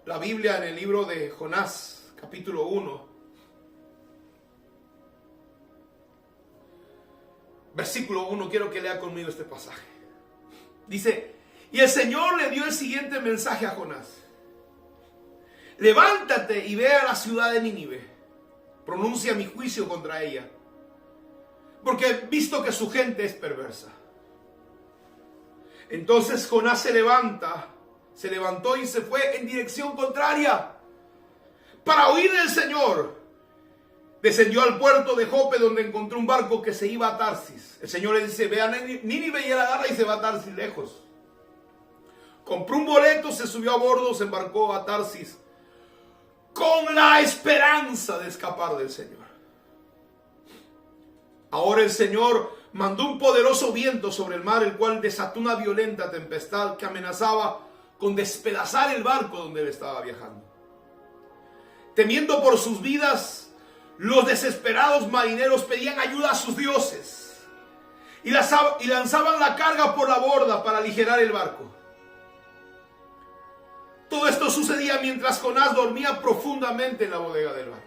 la Biblia en el libro de Jonás, capítulo 1, versículo 1, quiero que lea conmigo este pasaje. Dice, y el Señor le dio el siguiente mensaje a Jonás. Levántate y ve a la ciudad de Nínive. Pronuncia mi juicio contra ella. Porque he visto que su gente es perversa. Entonces Jonás se levantó y se fue en dirección contraria para huir del Señor. Descendió al puerto de Jope, donde encontró un barco que se iba a Tarsis. El Señor le dice, ve a Nínive, y él agarra y se va a Tarsis lejos. Compró un boleto, se subió a bordo, se embarcó a Tarsis con la esperanza de escapar del Señor. Ahora el Señor mandó un poderoso viento sobre el mar, el cual desató una violenta tempestad que amenazaba con despedazar el barco donde él estaba viajando. Temiendo por sus vidas, los desesperados marineros pedían ayuda a sus dioses y lanzaban la carga por la borda para aligerar el barco. Todo esto sucedía mientras Jonás dormía profundamente en la bodega del barco.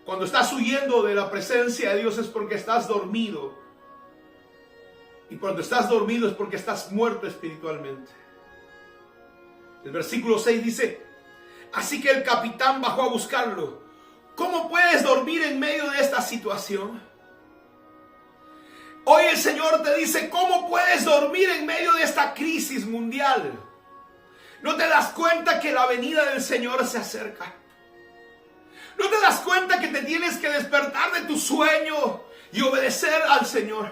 Cuando estás huyendo de la presencia de Dios es porque estás dormido. Y cuando estás dormido es porque estás muerto espiritualmente. El versículo 6 dice, así que el capitán bajó a buscarlo. ¿Cómo puedes dormir en medio de esta situación? Hoy el Señor te dice, ¿cómo puedes dormir en medio de esta crisis mundial? ¿No te das cuenta que la venida del Señor se acerca? ¿No te das cuenta que te tienes que despertar de tu sueño y obedecer al Señor?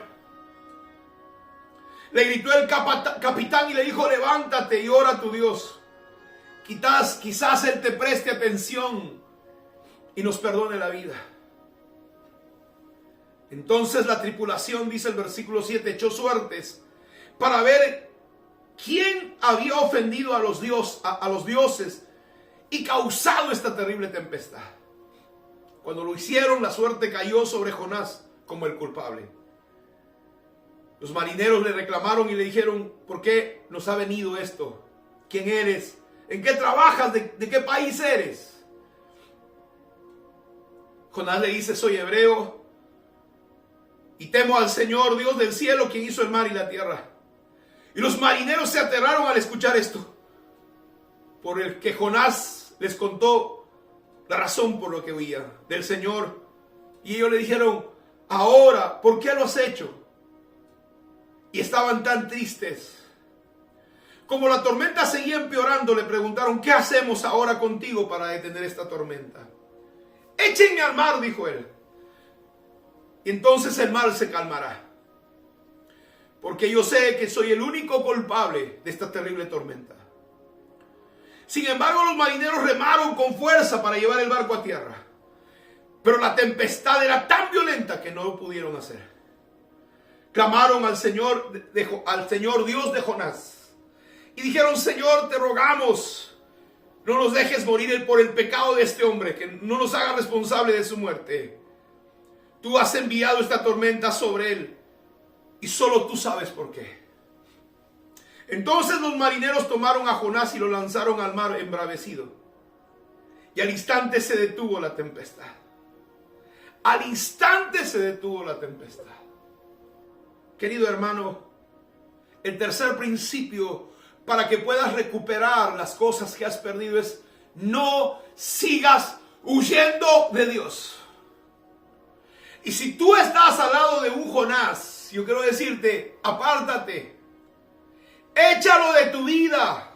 Le gritó el capitán y le dijo, levántate y ora a tu Dios. Quizás Él te preste atención y nos perdone la vida. Entonces la tripulación, dice el versículo 7, echó suertes para ver quién había ofendido a los dioses y causado esta terrible tempestad. Cuando lo hicieron, la suerte cayó sobre Jonás como el culpable. Los marineros le reclamaron y le dijeron, ¿por qué nos ha venido esto? ¿Quién eres? ¿En qué trabajas? ¿De qué país eres? Jonás le dice, soy hebreo y temo al Señor, Dios del cielo, quien hizo el mar y la tierra. Y los marineros se aterraron al escuchar esto, por el que Jonás les contó la razón por lo que huía del Señor. Y ellos le dijeron, ahora, ¿por qué lo has hecho? Y estaban tan tristes. Como la tormenta seguía empeorando, le preguntaron, ¿qué hacemos ahora contigo para detener esta tormenta? Échenme al mar, dijo él. Y entonces el mar se calmará. Porque yo sé que soy el único culpable de esta terrible tormenta. Sin embargo, los marineros remaron con fuerza para llevar el barco a tierra. Pero la tempestad era tan violenta que no lo pudieron hacer. Clamaron al Señor Dios de Jonás. Y dijeron, Señor, te rogamos, no nos dejes morir por el pecado de este hombre, que no nos haga responsable de su muerte. Tú has enviado esta tormenta sobre él y solo tú sabes por qué. Entonces los marineros tomaron a Jonás y lo lanzaron al mar embravecido. Y al instante se detuvo la tempestad. Al instante se detuvo la tempestad. Querido hermano, el tercer principio para que puedas recuperar las cosas que has perdido es no sigas huyendo de Dios. Y si tú estás al lado de un Jonás, yo quiero decirte, apártate. Échalo de tu vida.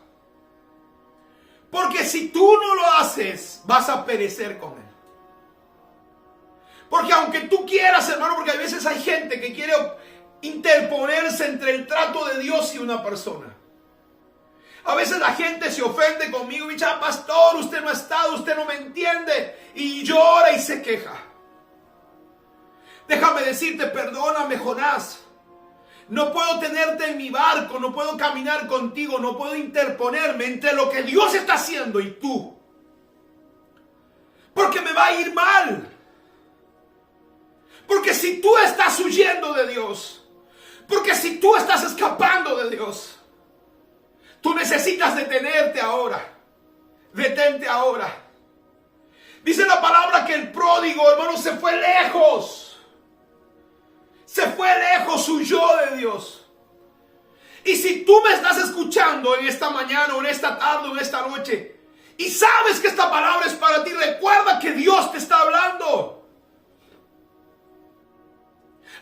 Porque si tú no lo haces, vas a perecer con él. Porque aunque tú quieras, hermano, porque a veces hay gente que quiere interponerse entre el trato de Dios y una persona. A veces la gente se ofende conmigo y dice, pastor, usted no ha estado, usted no me entiende. Y llora y se queja. Déjame decirte, perdóname, Jonás. No puedo tenerte en mi barco, no puedo caminar contigo, no puedo interponerme entre lo que Dios está haciendo y tú. Porque me va a ir mal. Porque si tú estás huyendo de Dios, porque si tú estás escapando de Dios, tú necesitas detenerte ahora. Detente ahora. Dice la palabra que el pródigo, hermano, se fue lejos. Se fue lejos, huyó de Dios. Y si tú me estás escuchando en esta mañana, o en esta tarde, o en esta noche, y sabes que esta palabra es para ti, recuerda que Dios te está hablando.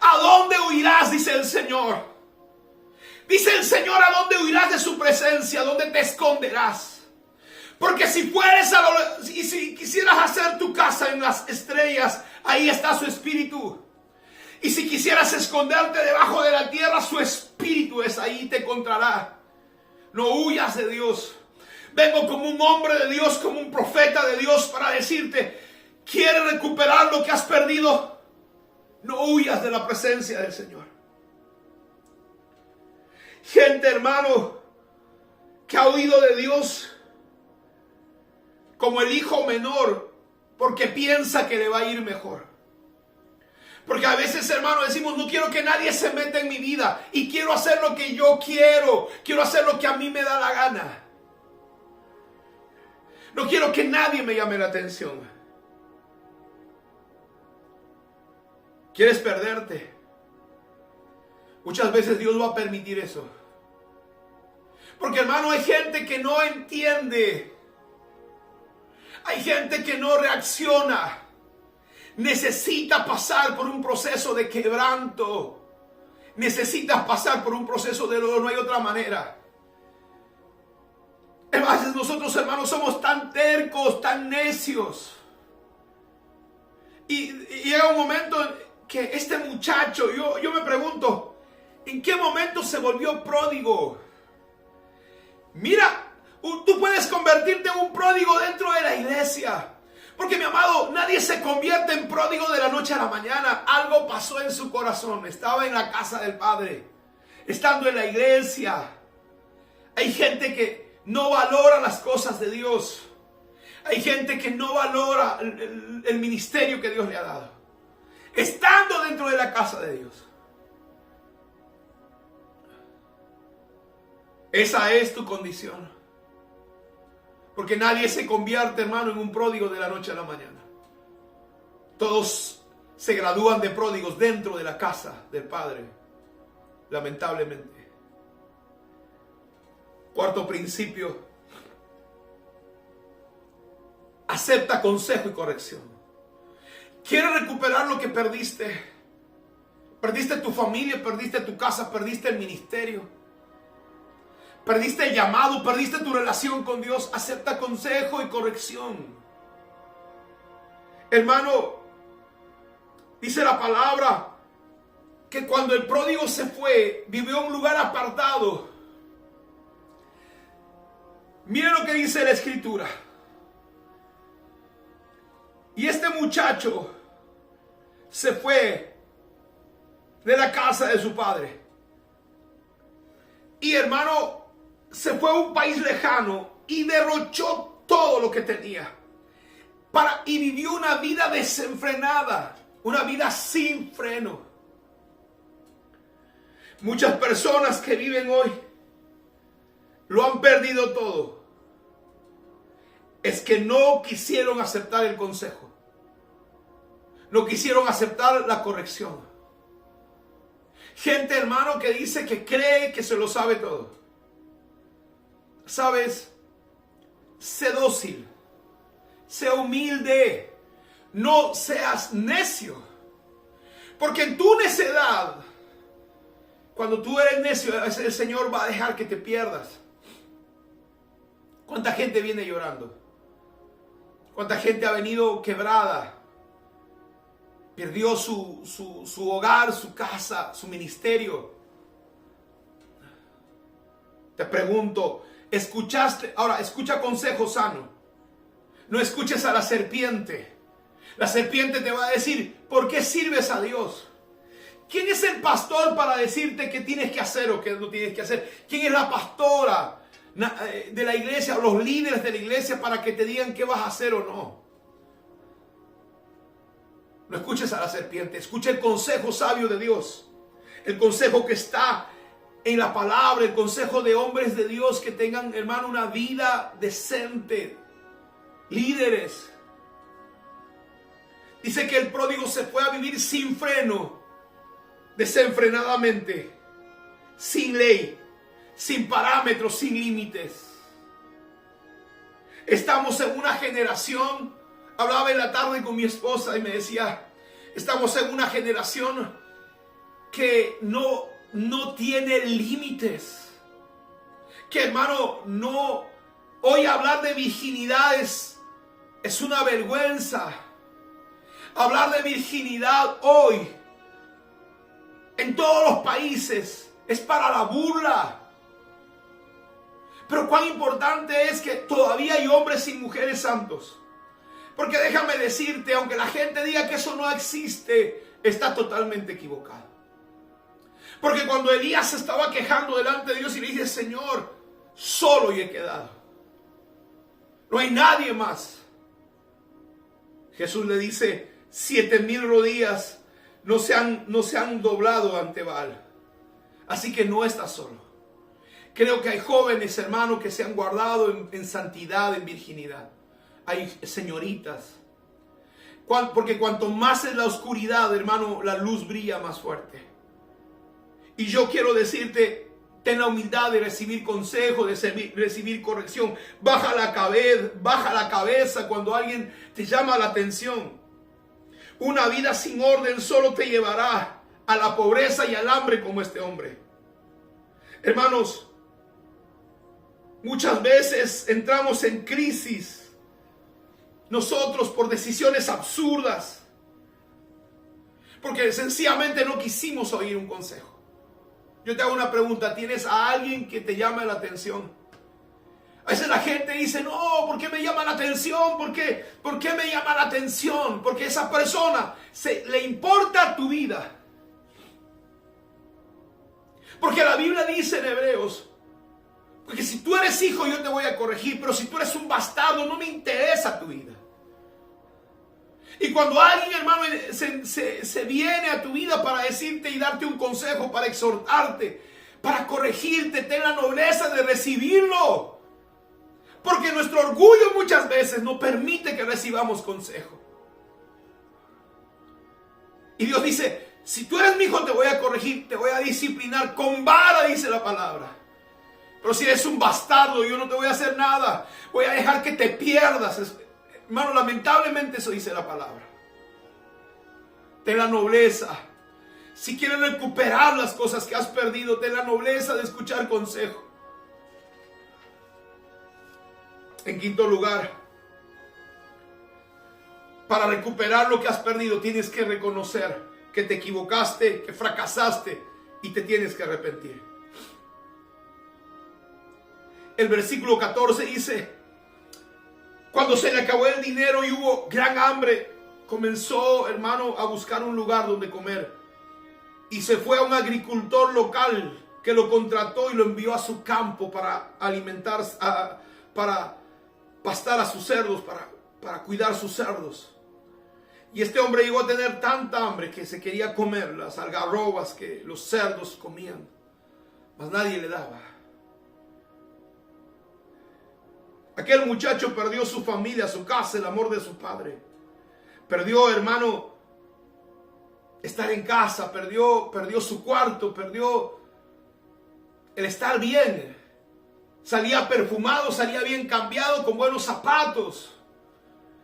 ¿A dónde huirás? Dice el Señor. Dice el Señor, ¿a dónde huirás de su presencia? ¿A dónde te esconderás? Porque si si quisieras hacer tu casa en las estrellas, ahí está su espíritu. Y si quisieras esconderte debajo de la tierra, su espíritu es ahí, te encontrará. No huyas de Dios. Vengo como un hombre de Dios, como un profeta de Dios para decirte, ¿quieres recuperar lo que has perdido? No huyas de la presencia del Señor. Gente, hermano, que ha huido de Dios como el hijo menor porque piensa que le va a ir mejor. Porque a veces, hermano, decimos, no quiero que nadie se meta en mi vida y quiero hacer lo que yo quiero hacer lo que a mí me da la gana. No quiero que nadie me llame la atención. ¿Quieres perderte? Muchas veces Dios va a permitir eso. Porque, hermano, hay gente que no entiende. Hay gente que no reacciona. Necesita pasar por un proceso de quebranto. Necesitas pasar por un proceso de dolor. No hay otra manera. Además, nosotros, hermanos, somos tan tercos, tan necios. Y llega un momento que este muchacho, yo me pregunto, ¿en qué momento se volvió pródigo? Mira, tú puedes convertirte en un pródigo dentro de la iglesia. Porque, mi amado, nadie se convierte en pródigo de la noche a la mañana. Algo pasó en su corazón. Estaba en la casa del Padre, estando en la iglesia. Hay gente que no valora las cosas de Dios. Hay gente que no valora el ministerio que Dios le ha dado, estando dentro de la casa de Dios. Esa es tu condición. Porque nadie se convierte, hermano, en un pródigo de la noche a la mañana. Todos se gradúan de pródigos dentro de la casa del Padre, lamentablemente. Cuarto principio: acepta consejo y corrección. ¿Quieres recuperar lo que perdiste? Perdiste tu familia, perdiste tu casa, perdiste el ministerio, perdiste el llamado, perdiste tu relación con Dios. Acepta consejo y corrección. Hermano, dice la palabra que cuando el pródigo se fue, vivió en un lugar apartado. Miren lo que dice la escritura. Y este muchacho se fue de la casa de su padre. Y, hermano, se fue a un país lejano y derrochó todo lo que tenía. Y vivió una vida desenfrenada, una vida sin freno. Muchas personas que viven hoy lo han perdido todo. Es que no quisieron aceptar el consejo. No quisieron aceptar la corrección. Gente, hermano, que dice que cree que se lo sabe todo. ¿Sabes? Sé dócil. Sé humilde. No seas necio. Porque en tu necedad, cuando tú eres necio, el Señor va a dejar que te pierdas. ¿Cuánta gente viene llorando? ¿Cuánta gente ha venido quebrada? Perdió su hogar, su casa, su ministerio. Te pregunto, Escuchaste, ahora escucha consejo sano. No escuches a la serpiente. La serpiente te va a decir, ¿por qué sirves a Dios? ¿Quién es el pastor para decirte qué tienes que hacer o qué no tienes que hacer? ¿Quién es la pastora de la iglesia o los líderes de la iglesia para que te digan qué vas a hacer o no? No escuches a la serpiente, escucha el consejo sabio de Dios. El consejo que está en la palabra, el consejo de hombres de Dios que tengan, hermano, una vida decente. Líderes. Dice que el pródigo se fue a vivir sin freno, desenfrenadamente, sin ley, sin parámetros, sin límites. Estamos en una generación, hablaba en la tarde con mi esposa y me decía, estamos en una generación que no tiene límites. Que hermano, hoy hablar de virginidad es una vergüenza. Hablar de virginidad hoy en todos los países es para la burla. Pero cuán importante es que todavía hay hombres y mujeres santos. Porque déjame decirte, aunque la gente diga que eso no existe, está totalmente equivocado. Porque cuando Elías se estaba quejando delante de Dios y le dice, Señor, solo yo he quedado. No hay nadie más. Jesús le dice, 7,000 rodillas no se han doblado ante Baal. Así que no estás solo. Creo que hay jóvenes, hermanos, que se han guardado en santidad, en virginidad. Hay señoritas. Porque cuanto más es la oscuridad, hermano, la luz brilla más fuerte. Y yo quiero decirte, ten la humildad de recibir consejo, de recibir corrección. Baja la cabeza cuando alguien te llama la atención. Una vida sin orden solo te llevará a la pobreza y al hambre como este hombre. Hermanos, muchas veces entramos en crisis nosotros por decisiones absurdas, porque sencillamente no quisimos oír un consejo. Yo te hago una pregunta, ¿tienes a alguien que te llame la atención? A veces la gente dice, no, ¿por qué me llama la atención? ¿Por qué me llama la atención? Porque esa persona le importa tu vida. Porque la Biblia dice en Hebreos, porque si tú eres hijo yo te voy a corregir, pero si tú eres un bastardo no me interesa tu vida. Y cuando alguien, hermano, se viene a tu vida para decirte y darte un consejo, para exhortarte, para corregirte, ten la nobleza de recibirlo. Porque nuestro orgullo muchas veces no permite que recibamos consejo. Y Dios dice, si tú eres mi hijo te voy a corregir, te voy a disciplinar con vara, dice la palabra. Pero si eres un bastardo, yo no te voy a hacer nada. Voy a dejar que te pierdas. Hermano, lamentablemente eso dice la palabra. Ten la nobleza. Si quieres recuperar las cosas que has perdido, ten la nobleza de escuchar consejo. En quinto lugar, para recuperar lo que has perdido, tienes que reconocer que te equivocaste, que fracasaste y te tienes que arrepentir. El versículo 14 dice, cuando se le acabó el dinero y hubo gran hambre, comenzó, hermano, a buscar un lugar donde comer. Y se fue a un agricultor local que lo contrató y lo envió a su campo para alimentar, para pastar a sus cerdos, para cuidar sus cerdos. Y este hombre llegó a tener tanta hambre que se quería comer las algarrobas que los cerdos comían, mas nadie le daba. Aquel muchacho perdió su familia, su casa, el amor de su padre. Perdió, hermano, estar en casa, perdió su cuarto, perdió el estar bien. Salía perfumado, salía bien cambiado, con buenos zapatos.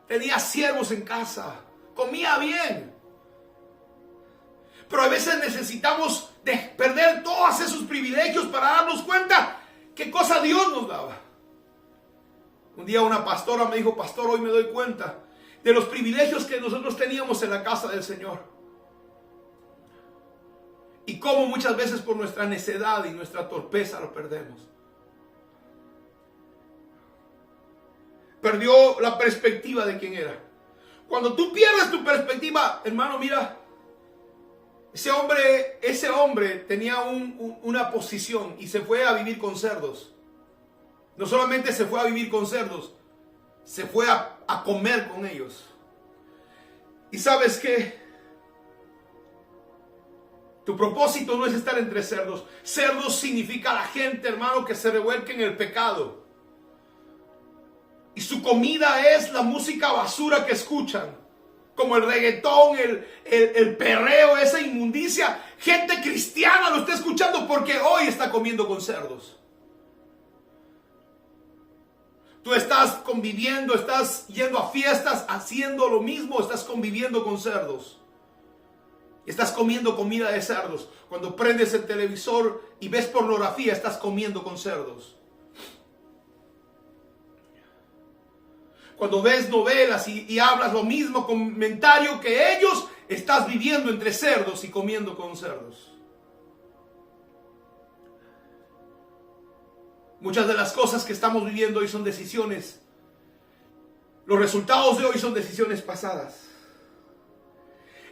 Tenía siervos en casa, comía bien. Pero a veces necesitamos de perder todos esos privilegios para darnos cuenta qué cosa Dios nos daba. Un día una pastora me dijo, pastor, hoy me doy cuenta de los privilegios que nosotros teníamos en la casa del Señor. Y cómo muchas veces por nuestra necedad y nuestra torpeza lo perdemos. perdió la perspectiva de quién era. Cuando tú pierdes tu perspectiva, hermano, mira, ese hombre tenía una posición y se fue a vivir con cerdos. No solamente se fue a vivir con cerdos, se fue a comer con ellos. ¿Y sabes qué? Tu propósito no es estar entre cerdos. Cerdos significa la gente, hermano, que se revuelca en el pecado. Y su comida es la música basura que escuchan. Como el reggaetón, el perreo, esa inmundicia. Gente cristiana lo está escuchando porque hoy está comiendo con cerdos. Tú estás conviviendo, estás yendo a fiestas, haciendo lo mismo, estás conviviendo con cerdos. Estás comiendo comida de cerdos. Cuando prendes el televisor y ves pornografía, estás comiendo con cerdos. Cuando ves novelas y hablas lo mismo comentario que ellos, estás viviendo entre cerdos y comiendo con cerdos. Muchas de las cosas que estamos viviendo hoy son decisiones. Los resultados de hoy son decisiones pasadas.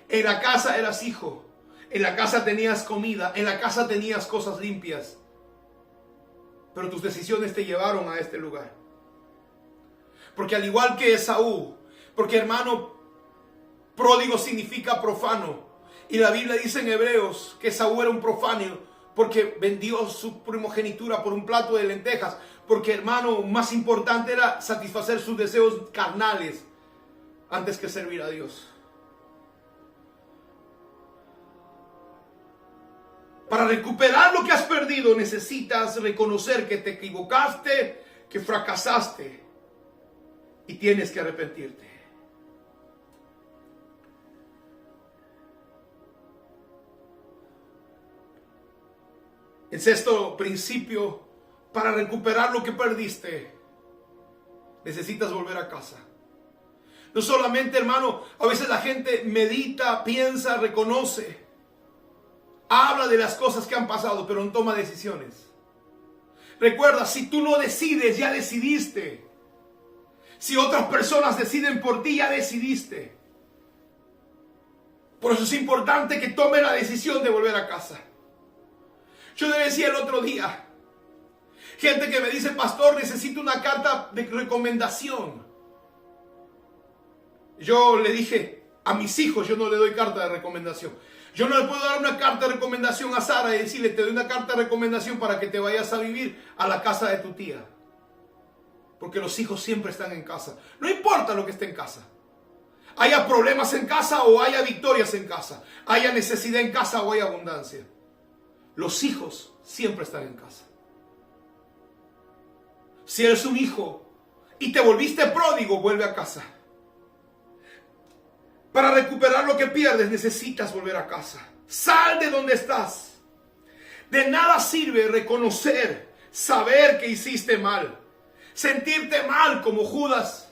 En la casa eras hijo. En la casa tenías comida. En la casa tenías cosas limpias. Pero tus decisiones te llevaron a este lugar. Porque al igual que Esaú, porque hermano, pródigo significa profano. Y la Biblia dice en Hebreos que Esaú era un profano porque vendió su primogenitura por un plato de lentejas. Porque hermano, más importante era satisfacer sus deseos carnales antes que servir a Dios. Para recuperar lo que has perdido necesitas reconocer que te equivocaste, que fracasaste y tienes que arrepentirte. El sexto principio, para recuperar lo que perdiste, necesitas volver a casa. No solamente, hermano, a veces la gente medita, piensa, reconoce, habla de las cosas que han pasado, pero no toma decisiones. Recuerda, si tú no decides, ya decidiste. Si otras personas deciden por ti, ya decidiste. Por eso es importante que tome la decisión de volver a casa. Yo le decía el otro día, gente que me dice, pastor, necesito una carta de recomendación. Yo le dije, a mis hijos yo no le doy carta de recomendación. Yo no le puedo dar una carta de recomendación a Sara y decirle, te doy una carta de recomendación para que te vayas a vivir a la casa de tu tía. Porque los hijos siempre están en casa. No importa lo que esté en casa. Haya problemas en casa o haya victorias en casa. Haya necesidad en casa o haya abundancia. Los hijos siempre están en casa. Si eres un hijo y te volviste pródigo, vuelve a casa. Para recuperar lo que pierdes necesitas volver a casa. Sal de donde estás. De nada sirve reconocer, saber que hiciste mal, sentirte mal como Judas,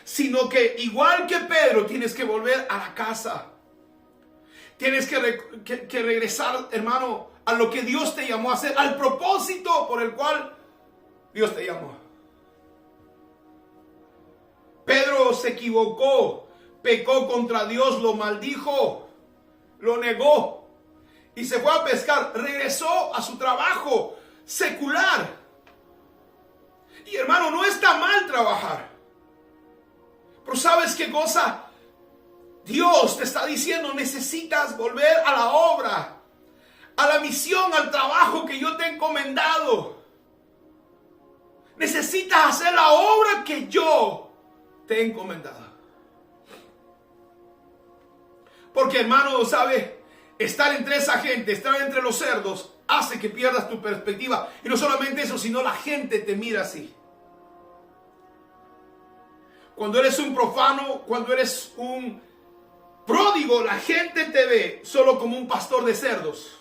sino que igual que Pedro tienes que volver a la casa. Tienes que regresar, hermano, a lo que Dios te llamó a hacer, al propósito por el cual Dios te llamó. Pedro se equivocó. Pecó contra Dios, lo maldijo, lo negó y se fue a pescar. Regresó a su trabajo secular. Y hermano, no está mal trabajar. Pero ¿sabes qué cosa? Dios te está diciendo, necesitas volver a la obra, a la misión, al trabajo que yo te he encomendado. Necesitas hacer la obra que yo te he encomendado. Porque hermano, ¿sabe? Estar entre esa gente, estar entre los cerdos, hace que pierdas tu perspectiva. Y no solamente eso, sino la gente te mira así. Cuando eres un profano, cuando eres un pródigo, la gente te ve solo como un pastor de cerdos.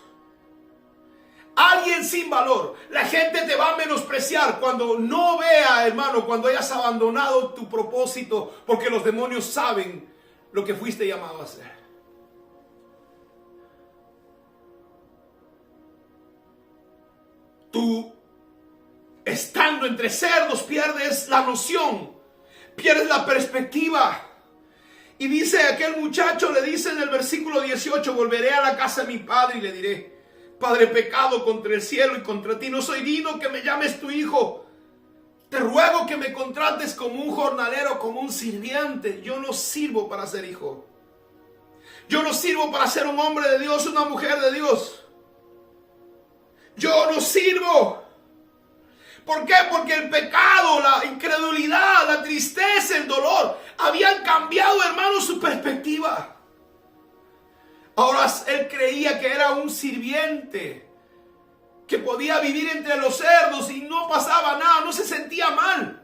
Alguien sin valor. La gente te va a menospreciar cuando no vea, hermano, cuando hayas abandonado tu propósito, porque los demonios saben lo que fuiste llamado a hacer. Tú, estando entre cerdos, pierdes la noción Pierdes la perspectiva. Y dice aquel muchacho, le dice en el versículo 18, volveré a la casa de mi padre y le diré, Padre, pecado contra el cielo y contra ti, no soy digno que me llames tu hijo. Te ruego que me contrates como un jornalero, como un sirviente. Yo no sirvo para ser hijo. Yo no sirvo para ser un hombre de Dios, una mujer de Dios. Yo no sirvo. ¿Por qué? Porque el pecado, la incredulidad, la tristeza, el dolor habían cambiado, hermano, su perspectiva. Ahora él creía que era un sirviente, que podía vivir entre los cerdos y no pasaba nada, no se sentía mal.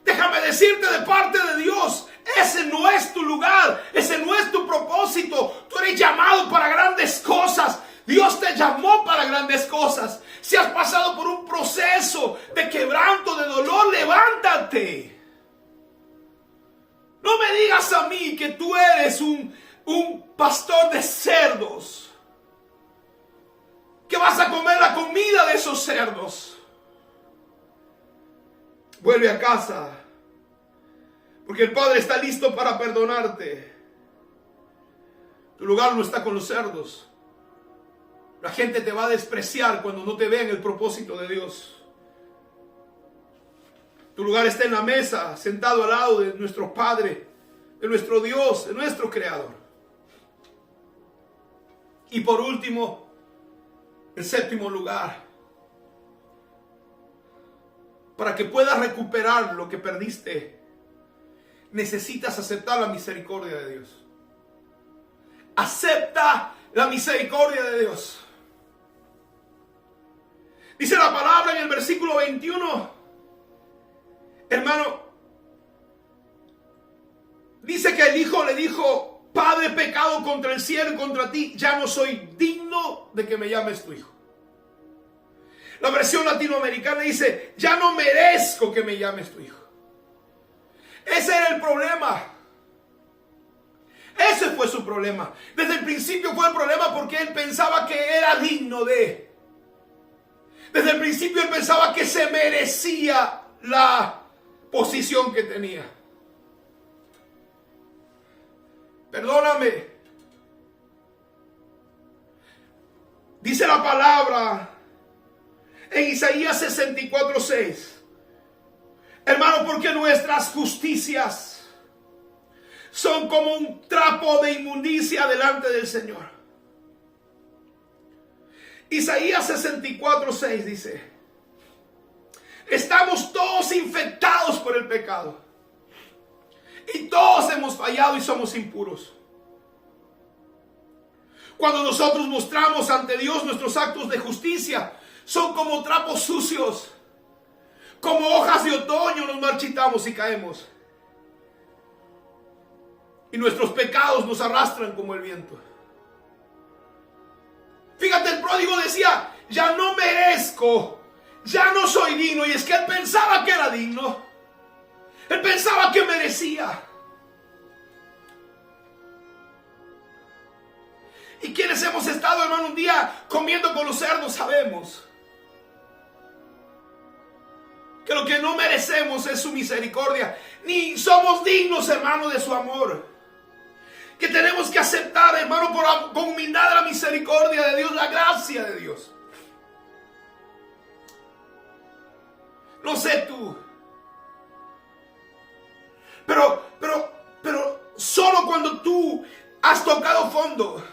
Déjame decirte de parte de Dios, ese no es tu lugar, ese no es tu propósito. Tú eres llamado para grandes cosas. Dios te llamó para grandes cosas. Si has pasado por un proceso de quebranto, de dolor, levántate. No me digas a mí que tú eres un pastor de cerdos, que vas a comer la comida de esos cerdos. Vuelve a casa, porque el Padre está listo para perdonarte. Tu lugar no está con los cerdos. La gente te va a despreciar cuando no te vean el propósito de Dios. Tu lugar está en la mesa, sentado al lado de nuestro Padre, de nuestro Dios, de nuestro Creador. Y por último, en séptimo lugar, para que puedas recuperar lo que perdiste, necesitas aceptar la misericordia de Dios. Acepta la misericordia de Dios. Dice la palabra en el versículo 21, hermano, dice que el hijo le dijo, Padre, he pecado contra el cielo y contra ti, ya no soy digno de que me llames tu hijo. La versión latinoamericana dice, ya no merezco que me llames tu hijo. Ese era el problema. Ese fue su problema. Desde el principio fue el problema porque él pensaba que era digno de. Desde el principio él pensaba que se merecía la posición que tenía. Perdóname. Dice la palabra en Isaías 64:6. Hermano, porque nuestras justicias son como un trapo de inmundicia delante del Señor. Isaías 64:6 dice, estamos todos infectados por el pecado y todos hemos fallado y somos impuros. Cuando nosotros mostramos ante Dios nuestros actos de justicia, son como trapos sucios, como hojas de otoño nos marchitamos y caemos. Y nuestros pecados nos arrastran como el viento. Fíjate, el pródigo decía, ya no merezco, ya no soy digno. Y es que él pensaba que era digno. Él pensaba que merecía. Y quienes hemos estado, hermano, un día comiendo con los cerdos, sabemos que lo que no merecemos es su misericordia. Ni somos dignos, hermano, de su amor. Que tenemos que aceptar, hermano, con humildad la misericordia de Dios, la gracia de Dios. No sé tú, pero solo cuando tú has tocado fondo,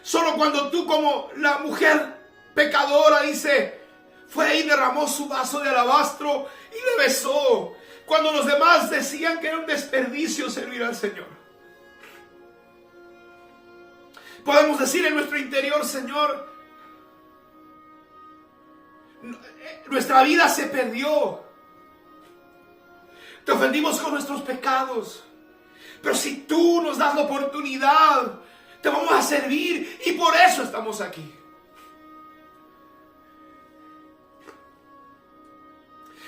solo cuando tú, como la mujer pecadora, dice, fue y derramó su vaso de alabastro y le besó, cuando los demás decían que era un desperdicio servir al Señor. Podemos decir en nuestro interior, Señor, nuestra vida se perdió. Te ofendimos con nuestros pecados. Pero si tú nos das la oportunidad, te vamos a servir y por eso estamos aquí.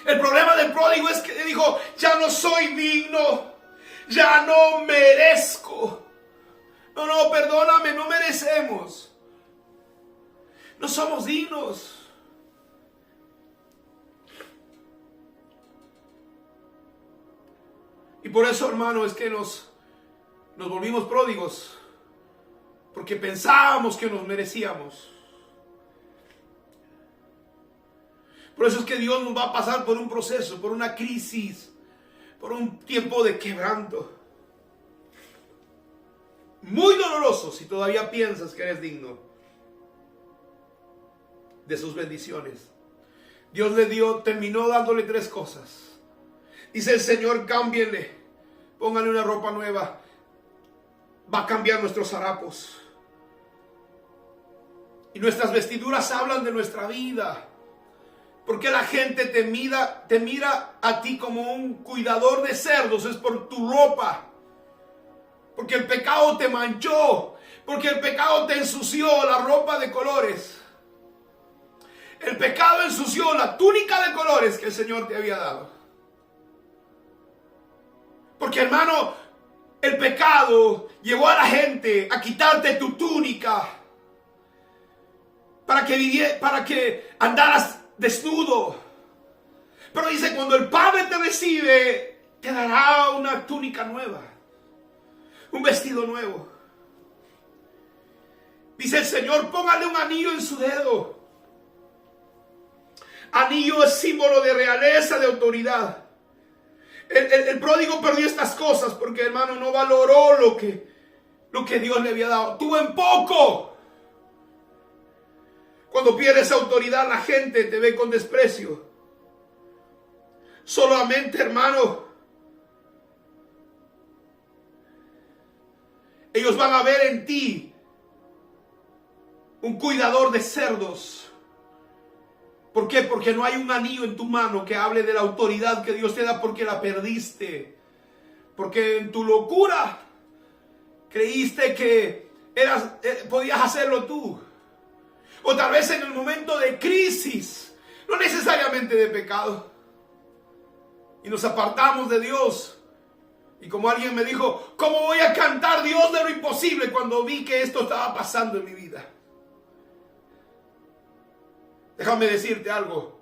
El problema del pródigo es que dijo, ya no soy digno, ya no merezco. No, perdóname, no merecemos. No somos dignos. Y por eso, hermano, es que nos volvimos pródigos. Porque pensábamos que nos merecíamos. Por eso es que Dios nos va a pasar por un proceso, por una crisis, por un tiempo de quebranto. Muy doloroso si todavía piensas que eres digno de sus bendiciones. Dios terminó dándole 3 cosas. Dice el Señor, cámbienle, pónganle una ropa nueva. Va a cambiar nuestros harapos. Y nuestras vestiduras hablan de nuestra vida. Porque la gente te mira a ti como un cuidador de cerdos. Es por tu ropa. Porque el pecado te manchó. Porque el pecado te ensució la ropa de colores. El pecado ensució la túnica de colores que el Señor te había dado. Porque, hermano, el pecado llevó a la gente a quitarte tu túnica para que andaras desnudo. Pero dice, cuando el Padre te recibe, te dará una túnica nueva, un vestido nuevo. Dice el Señor, póngale un anillo en su dedo. Anillo es símbolo de realeza, de autoridad. El pródigo perdió estas cosas porque, hermano, no valoró lo que Dios le había dado. Tú en poco. Cuando pierdes autoridad, la gente te ve con desprecio. Solamente, hermano, ellos van a ver en ti un cuidador de cerdos. ¿Por qué? Porque no hay un anillo en tu mano que hable de la autoridad que Dios te da porque la perdiste. Porque en tu locura creíste que podías hacerlo tú. O tal vez en el momento de crisis, no necesariamente de pecado. Y nos apartamos de Dios. Y como alguien me dijo, ¿cómo voy a cantar Dios de lo imposible cuando vi que esto estaba pasando en mi vida? Déjame decirte algo.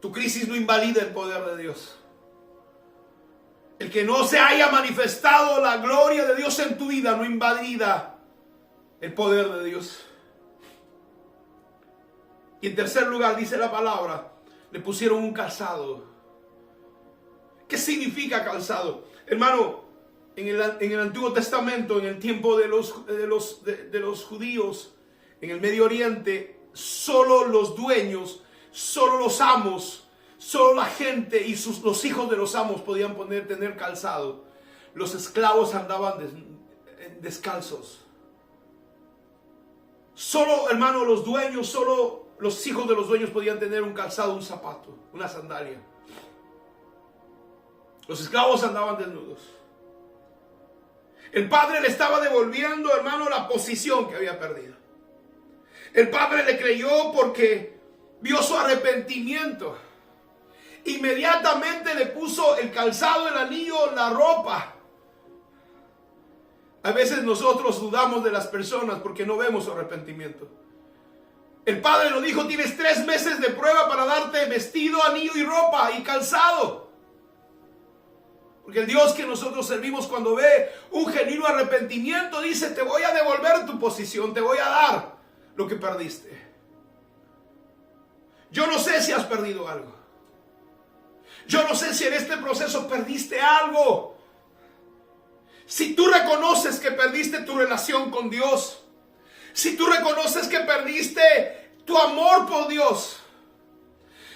Tu crisis no invalida el poder de Dios. El que no se haya manifestado la gloria de Dios en tu vida no invalida el poder de Dios. Y en tercer lugar, dice la palabra, le pusieron un calzado. ¿Qué significa calzado? Hermano, en el Antiguo Testamento, en el tiempo de los judíos, en el Medio Oriente, solo los dueños, solo los amos, solo la gente y los hijos de los amos podían tener calzado. Los esclavos andaban descalzos. Solo, hermano, los dueños, solo los hijos de los dueños podían tener un calzado, un zapato, una sandalia. Los esclavos andaban desnudos. El padre le estaba devolviendo, hermano, la posición que había perdido. El padre le creyó porque vio su arrepentimiento. Inmediatamente le puso el calzado, el anillo, la ropa. A veces nosotros dudamos de las personas porque no vemos su arrepentimiento. El padre lo dijo, tienes 3 meses de prueba para darte vestido, anillo y ropa y calzado. Porque el Dios que nosotros servimos, cuando ve un genuino arrepentimiento, dice, te voy a devolver tu posición, te voy a dar lo que perdiste. Yo no sé si has perdido algo. Yo no sé si en este proceso perdiste algo. Si tú reconoces que perdiste tu relación con Dios, si tú reconoces que perdiste tu amor por Dios,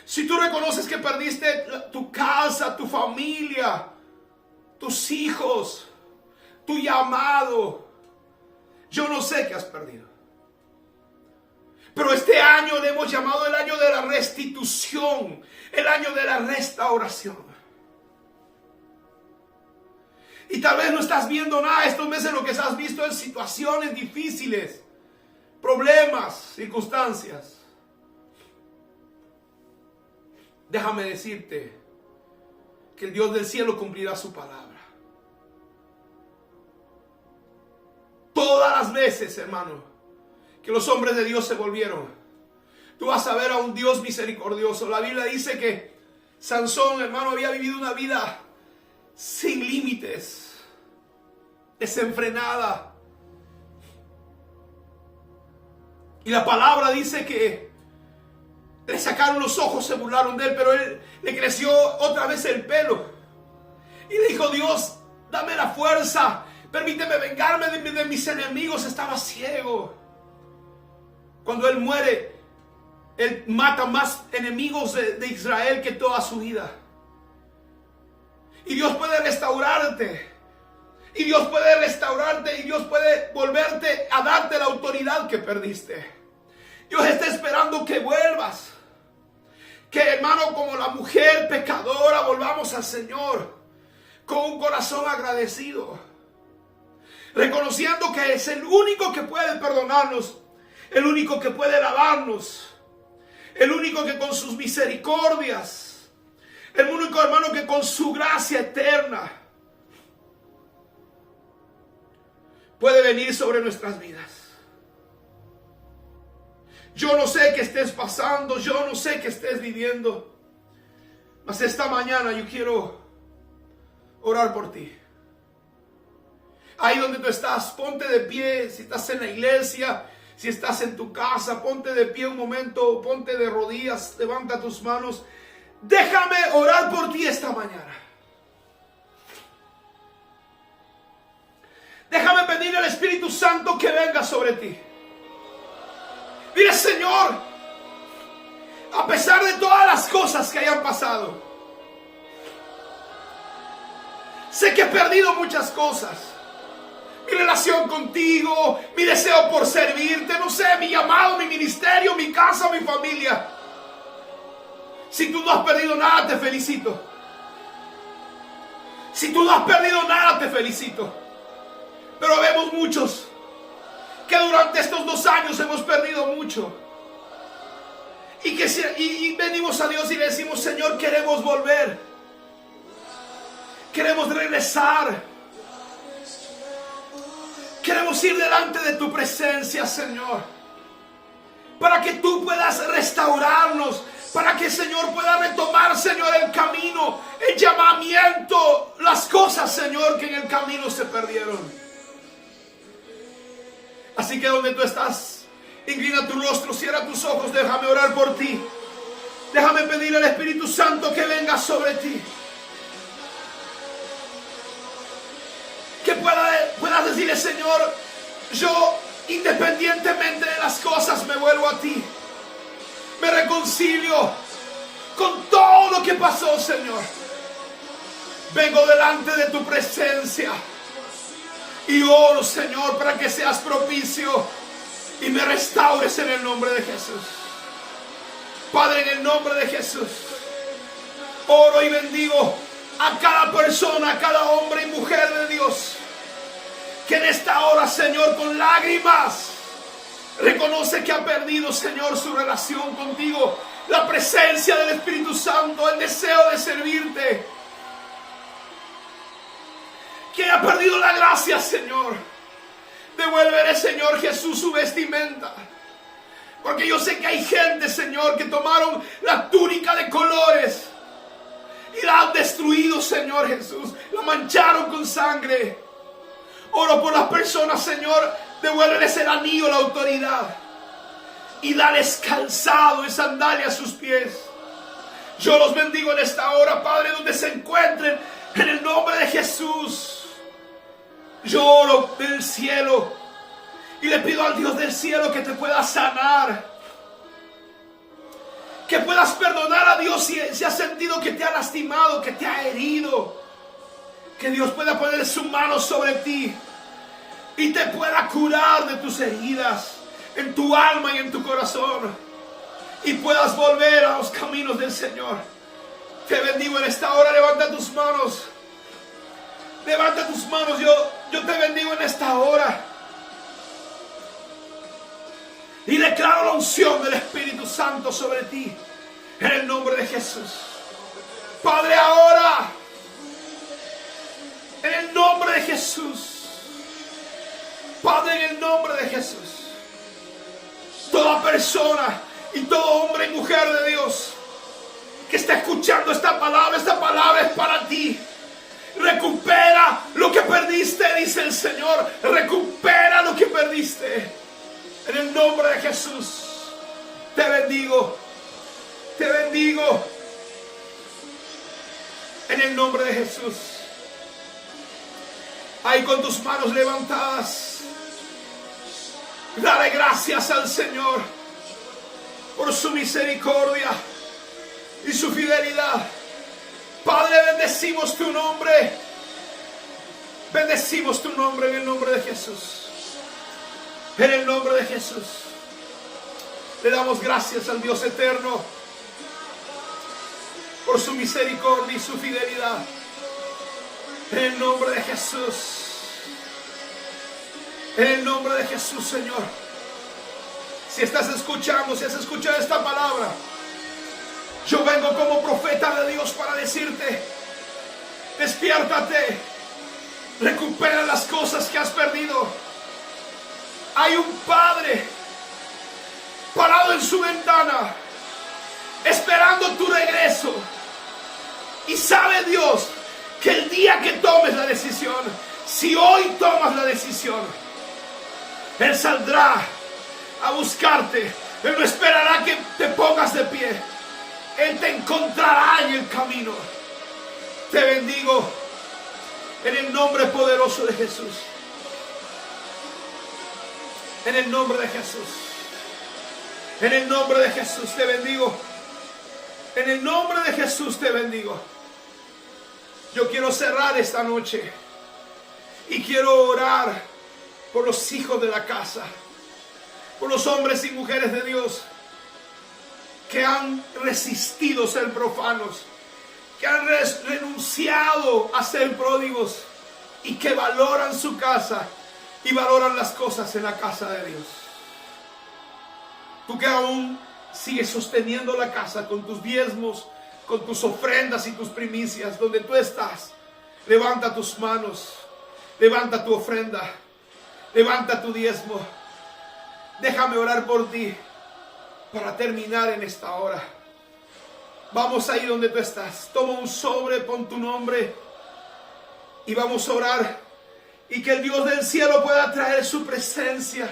si tú reconoces que perdiste tu casa, tu familia, tus hijos, tu llamado, yo no sé qué has perdido. Pero este año le hemos llamado el año de la restitución, el año de la restauración. Y tal vez no estás viendo nada estos meses, lo que has visto es situaciones difíciles, problemas, circunstancias. Déjame decirte que el Dios del cielo cumplirá su palabra. Todas las veces, hermano, que los hombres de Dios se volvieron, tú vas a ver a un Dios misericordioso. La Biblia dice que Sansón, hermano, había vivido una vida sin límites, desenfrenada. Y la palabra dice que le sacaron los ojos, se burlaron de él, pero él le creció otra vez el pelo. Y le dijo: Dios, dame la fuerza, permíteme vengarme de mis enemigos. Estaba ciego. Cuando él muere, él mata más enemigos de Israel que toda su vida. Y Dios puede restaurarte. Y Dios puede restaurarte. Y Dios puede volverte a darte la autoridad que perdiste. Dios está esperando que vuelvas. Que, hermano, como la mujer pecadora, volvamos al Señor con un corazón agradecido, reconociendo que es el único que puede perdonarnos, el único que puede lavarnos, el único que con sus misericordias, el único, hermano, que con su gracia eterna puede venir sobre nuestras vidas. Yo no sé qué estés pasando, yo no sé qué estés viviendo, mas esta mañana yo quiero orar por ti. Ahí donde tú estás, ponte de pie. Si estás en la iglesia, si estás en tu casa, ponte de pie un momento, ponte de rodillas, levanta tus manos. Déjame orar por ti esta mañana. Déjame pedir al Espíritu Santo que venga sobre ti. Mire, Señor, a pesar de todas las cosas que hayan pasado, sé que he perdido muchas cosas. Mi relación contigo, mi deseo por servirte, no sé, mi llamado, mi ministerio, mi casa, mi familia. Si tú no has perdido nada, te felicito. Si tú no has perdido nada, te felicito. Pero vemos muchos que durante estos 2 años hemos perdido mucho. Y venimos a Dios y le decimos: Señor, queremos volver. Queremos regresar. Queremos ir delante de tu presencia, Señor, para que tú puedas restaurarnos, para que, Señor, pueda retomar, Señor, el camino, el llamamiento, las cosas, Señor, que en el camino se perdieron. Así que donde tú estás, inclina tu rostro, cierra tus ojos, déjame orar por ti. Déjame pedir al Espíritu Santo que venga sobre ti. Que puedas decirle: Señor, yo, independientemente de las cosas, me vuelvo a ti. Me reconcilio con todo lo que pasó, Señor. Vengo delante de tu presencia y oro, Señor, para que seas propicio y me restaures en el nombre de Jesús. Padre, en el nombre de Jesús, oro y bendigo a cada persona, a cada hombre y mujer de Dios, que en esta hora, Señor, con lágrimas, reconoce que ha perdido, Señor, su relación contigo, la presencia del Espíritu Santo, el deseo de servirte. Que ha perdido la gracia, Señor. Devuélvele, Señor Jesús, su vestimenta. Porque yo sé que hay gente, Señor, que tomaron la túnica de colores y la han destruido, Señor Jesús. La mancharon con sangre. Oro por las personas, Señor. Devuélveles el anillo, la autoridad. Y dales calzado y sandalia a sus pies. Yo los bendigo en esta hora, Padre, donde se encuentren, en el nombre de Jesús. Yo oro del cielo y le pido al Dios del cielo que te pueda sanar. Que puedas perdonar a Dios si has sentido que te ha lastimado, que te ha herido. Que Dios pueda poner su mano sobre ti y te pueda curar de tus heridas en tu alma y en tu corazón, y puedas volver a los caminos del Señor. Te bendigo en esta hora. Levanta tus manos. Levanta tus manos. Yo te bendigo en esta hora. Y declaro la unción del Espíritu Santo sobre ti, en el nombre de Jesús. Padre, ahora, en el nombre de Jesús. Padre, en el nombre de Jesús. Toda persona y todo hombre y mujer de Dios que está escuchando esta palabra es para ti. Recupera lo que perdiste, dice el Señor. Recupera lo que perdiste. En el nombre de Jesús. Te bendigo. Te bendigo. En el nombre de Jesús. Ahí con tus manos levantadas. Dale gracias al Señor por su misericordia y su fidelidad. Padre, bendecimos tu nombre. Bendecimos tu nombre en el nombre de Jesús. En el nombre de Jesús. Le damos gracias al Dios eterno por su misericordia y su fidelidad. En el nombre de Jesús. En el nombre de Jesús, Señor. Si estás escuchando, si has escuchado esta palabra, yo vengo como profeta de Dios para decirte: despiértate, recupera las cosas que has perdido. Hay un Padre parado en su ventana, esperando tu regreso. Y sabe Dios que el día que tomes la decisión, si hoy tomas la decisión, Él saldrá a buscarte. Él no esperará que te pongas de pie. Él te encontrará en el camino. Te bendigo en el nombre poderoso de Jesús. En el nombre de Jesús. En el nombre de Jesús te bendigo. En el nombre de Jesús te bendigo. Yo quiero cerrar esta noche y quiero orar por los hijos de la casa, por los hombres y mujeres de Dios que han resistido ser profanos, que han renunciado a ser pródigos y que valoran su casa y valoran las cosas en la casa de Dios. Tú que aún sigues sosteniendo la casa con tus diezmos, con tus ofrendas y tus primicias, donde tú estás, levanta tus manos, levanta tu ofrenda, levanta tu diezmo. Déjame orar por ti para terminar en esta hora. Vamos ahí donde tú estás. Toma un sobre, pon tu nombre y vamos a orar. Y que el Dios del cielo pueda traer su presencia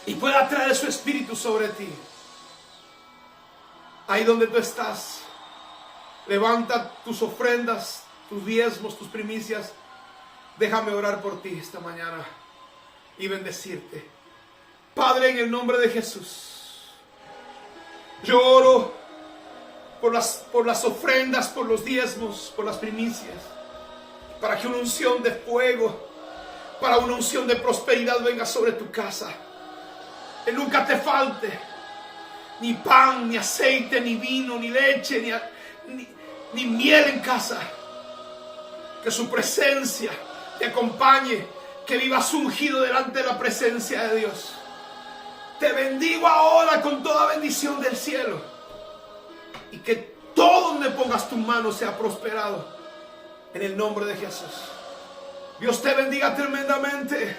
y pueda traer su espíritu sobre ti. Ahí donde tú estás, levanta tus ofrendas, tus diezmos, tus primicias. Déjame orar por ti esta mañana y bendecirte. Padre, en el nombre de Jesús, yo oro por las ofrendas, por los diezmos, por las primicias, para que una unción de fuego, para una unción de prosperidad venga sobre tu casa. Que nunca te falte ni pan, ni aceite, ni vino, ni leche, ni miel en casa. Que su presencia te acompañe, que vivas ungido delante de la presencia de Dios. Te bendigo ahora con toda bendición del cielo. Y que todo donde pongas tu mano sea prosperado. En el nombre de Jesús. Dios te bendiga tremendamente.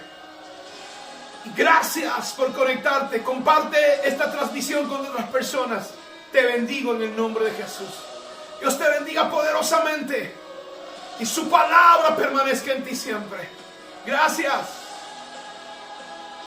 Y gracias por conectarte. Comparte esta transmisión con otras personas. Te bendigo en el nombre de Jesús. Dios te bendiga poderosamente. Y su palabra permanezca en ti siempre. Gracias.